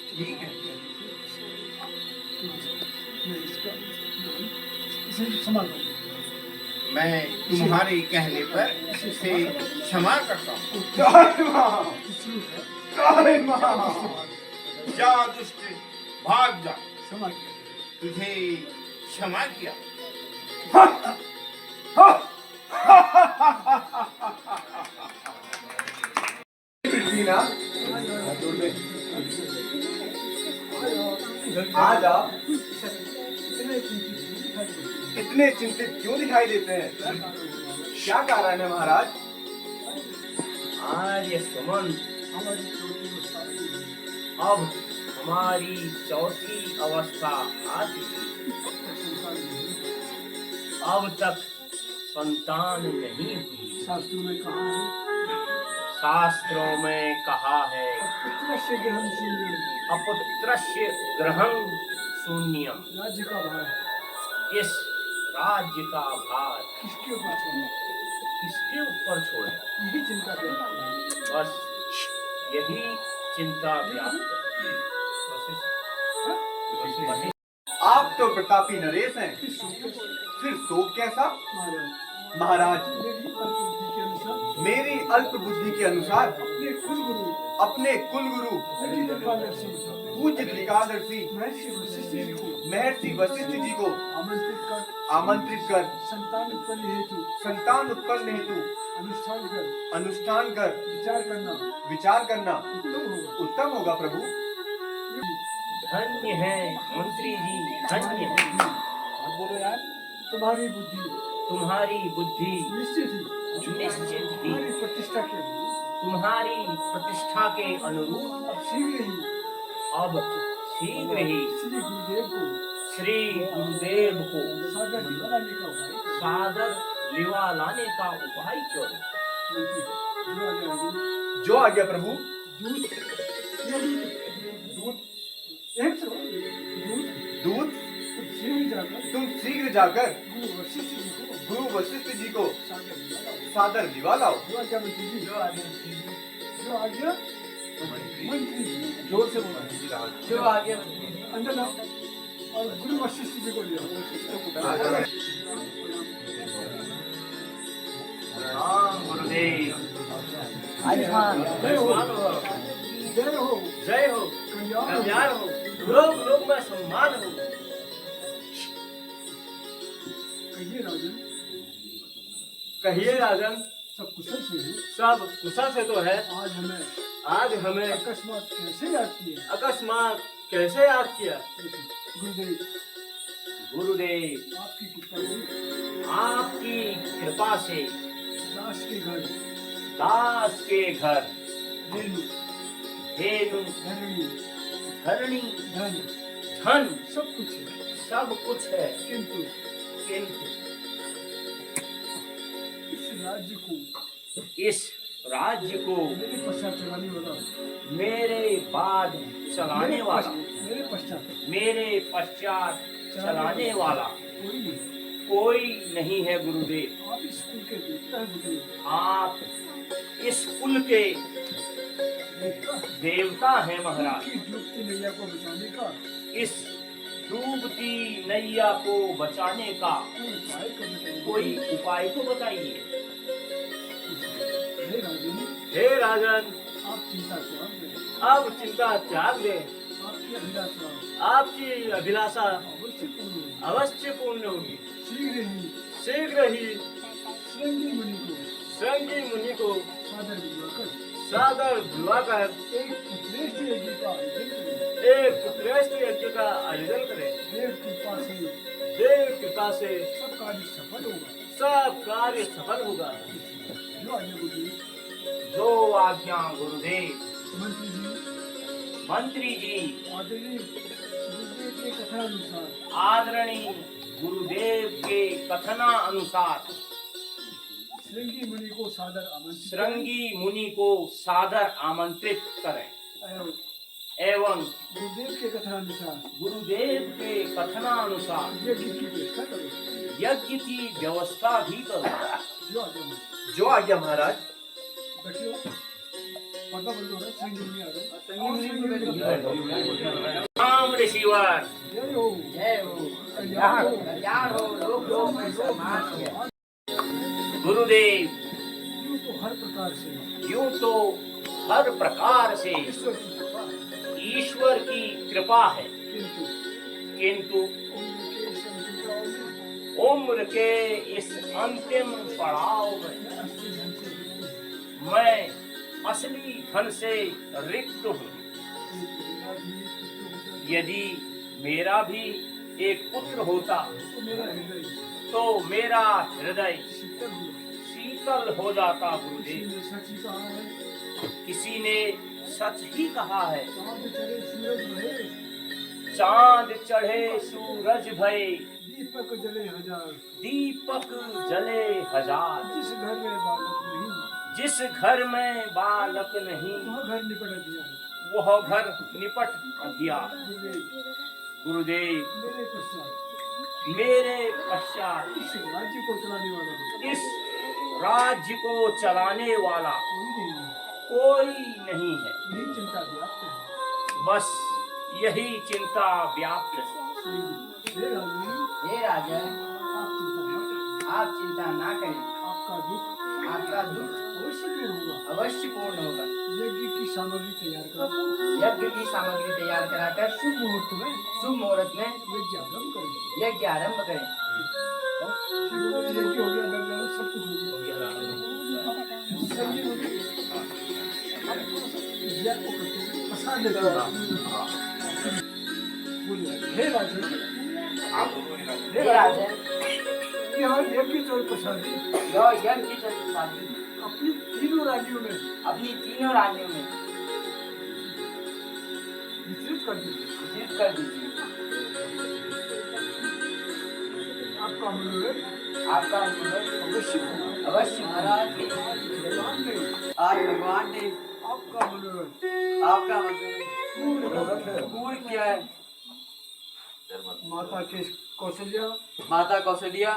ठीक है। मैं इसका इसे इसे क्षमा करो। मैं तुम्हारे कहने पर इसे क्षमा करता हूँ। जय माँ, शुरू कर, जय माँ। जा दुष्ट, भाग जा। क्षमा करो। तुझे क्षमा किया। दीना, आ जाओ। इतने चिंतित क्यों दिखाई देते हैं? क्या कारण है महाराज? आर्य सुमन, अब हमारी चौथी अवस्था आ चुकी। अब तक संतान नहीं हुई। शास्त्रों में कहा है, शास्त्रों में कहा है, पुत्रस्य ग्रहण शून्यम, अपुत्रस्य ग्रहण शून्यम। राज्य का भार इस राज्य का भार किसके ऊपर छोड़ना? किसके ऊपर छोड़े? यही चिंता करता है। बस यही चिंता व्याप्त है। वशिष्ठ, आप तो प्रतापी नरेश हैं, फिर शोक कैसा? महाराज, मेरी अल्प बुद्धि के अनुसार अपने कुल गुरु पूज्य त्रिकालदर्शी महर्षि वशिष्ठ जी को आमंत्रित कर संतान उत्पन्न हेतु अनुष्ठान कर विचार करना उत्तम होगा प्रभु। धन्य है मंत्री जी, धन्य है। बोलो यार, तुम्हारी बुद्धि तुम्हारी बुद्धि निश्चित ही निश्चित ही प्रतिष्ठा के तुम्हारी प्रतिष्ठा के अनुरूप अब शीघ्र ही अब शीघ्र ही श्री गुरुदेव को श्री गुरुदेव को सादर लिवा लाने का उपाय सादर लिवा लाने का उपाय करो। जो आज्ञा प्रभु। दूध दूध एक तो दूध दूत तुम शीघ्र जाकर गुरु वशिष्ठ जी को सादर लिवा लाओ। जो आज्ञा मंत्री जी, जो आज्ञा मंत्री जी, जोर से बोला, जो आज्ञा अंदर लाओ और गुरु वशिष्ठ जी को ले आओ। हाँ गुरुदेव, जय हो, जय हो, कल्याण हो, लोग लोग में सम्मान हो। कहिए राजन, कहिए राजन, सब कुशल से है? सब कुशल से तो है। आज हमें अकस्मात कैसे याद किया? अकस्मात कैसे याद किया? गुरुदेव, गुरुदेव आपकी कृपा से आपकी कृपा से दास के घर दास के घर धेनु, धेनु, धरणी, धरणी, धन धन सब कुछ है, सब कुछ है, किंतु किंतु इस राज्य को इस राज्य को मेरे पश्चात चलाने वाला मेरे बाद चलाने वाला मेरे पश्चात चलाने वाला कोई नहीं। कोई नहीं है गुरुदेव। आप इस कुल के देवता हैं गुरुदेव, आप इस कुल के देवता देवता हैं महाराज। की डूबती नैया को बचाने का इस डूबती नैया को बचाने का कोई उपाय करने कोई उपाय तो बताइए। हे राजन, हे राजन, आप चिंता त्याग दें, अब चिंता त्याग दें। आपकी अभिलाषा आपकी अभिलाषा अवश्य पूर्ण होगी। अवश्य पूर्ण होगी। शीघ्र ही शीघ्र ही श्रृंगी मुनि को श्रृंगी मुनि को सादर बुलाकर सादर बुलाकर एक उत्कृष्ट यज्ञ का आयोजन करें। एक उत्कृष्ट यज्ञ का आयोजन करें। देव कृपा से देव कृपा से सब कार्य सफल होगा। सब कार्य सफल होगा। जो आज्ञा गुरुदेव। जो आज्ञा गुरुदेव। मंत्री जी, मंत्री जी, आदरणीय गुरुदेव के कथनानुसार आदरणीय गुरुदेव के कथनानुसार श्रृंगी मुनि को सादर आमंत्रित श्रृंगी मुनि को सादर आमंत्रित करें एवं एवं गुरुदेव के कथनानुसार गुरुदेव के कथनानुसार यज्ञ की व्यवस्था करो। यज्ञ की व्यवस्था भी करो। जो आज्ञा मंत्री। जो आज्ञा महाराज। बैठियो, पर्दा बंद हो रहा है, श्रृंगी मुनि आ रहे हैं। राम ऋषिवर जय हो, जय हो, कल्याण हो, लोक लोक में सम्मान हो। गुरुदेव, यूं तो हर प्रकार से यूं तो हर प्रकार से ईश्वर की कृपा है, ईश्वर की कृपा है, किंतु उम्र के इस अंतिम पड़ाव में मैं असली धन से रिक्त हूँ। यदि मेरा भी एक पुत्र होता तो मेरा हृदय शीतल हो जाता। गुरुदेव, किसी ने सच ही कहा है, चांद चढ़े सूरज भये, दीपक जले हजार, दीपक जले हजार। जिस घर में जिस घर में बालक नहीं, बालक नहीं, वह घर निपट वह घर निपट दिया है। अधिया। गुरुदेव, मेरे पश्चात मेरे पश्चात इस राज्य को चलाने वाला इस राज्य को चलाने वाला कोई नहीं है। कोई नहीं है। यही चिंता व्याप्त है। बस यही चिंता व्याप्त है। हे राजन, हे राजन, आप चिंता आप चिंता न करें। ना करें, आपका आपका दुख दुख अवश्य दूर होगा। अवश्य पूर्ण होगा। यज्ञ की सामग्री तैयार करो, यज्ञ की सामग्री तैयार कराकर शुभ मुहूर्त में शुभ मुहूर्त में यज्ञ आरंभ करें। यज्ञ आरंभ करें। यज्ञ हो गया, लग जाओ, सब कुछ हो गया। सब्जी हो गई। यज्ञ को करते हुए प्रसाद देता हूं। बोलिए, हे राजन, हे राजन, यह यज्ञ चौर प्रसाद यह यज्ञ चल शादी अपनी तीनों राज्यों में अपनी तीनों राज्यों में विस्तृत कर दीजिए। वितरित कर दीजिए। आपका मनोरथ आपका अनुरोध अवश्य होगा। अवश्य महाराज। भगवान ने आज भगवान ने आपका मनोरथ आपका मतलब पूर्ण पूर्ण किया है। माता के कौशल्या माता कौशल्या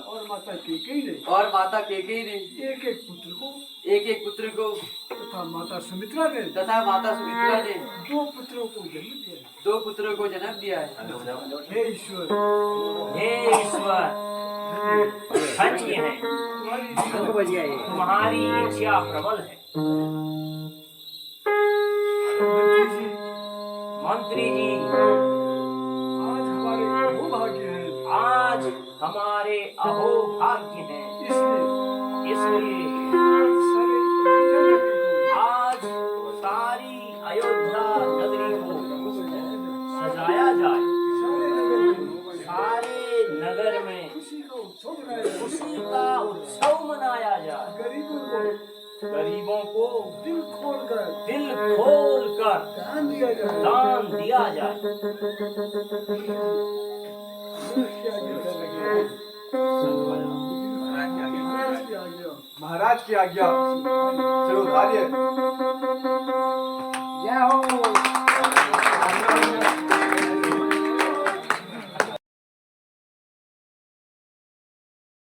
और माता कैकेयी ने और माता केकई ने एक एक पुत्र को एक एक पुत्र को तथा माता सुमित्रा ने तथा माता सुमित्रा ने दो पुत्रों को जन्म दिया है। दो पुत्रों को जन्म दिया है। हे ईश्वर, हे ईश्वर, धन्य है, तुम्हारी इच्छा प्रबल है। मंत्री जी, मंत्री जी, आज हमारे अहोभाग्य है, आज हमारे अहोभाग्य है, इसलिए आज आज सारे अयोध्या नगरी को, सारी अयोध्या नगरी को सजाया जाए, सारे नगर में खुशी का उत्सव मनाया जाए। खुशी का उत्सव मनाया जाए, गरीबों को दिल खोलकर दिल खोल कर दान दिया जाए। दान दिया जाए। महाराज की आज्ञा। चलो धार्य। जय हो।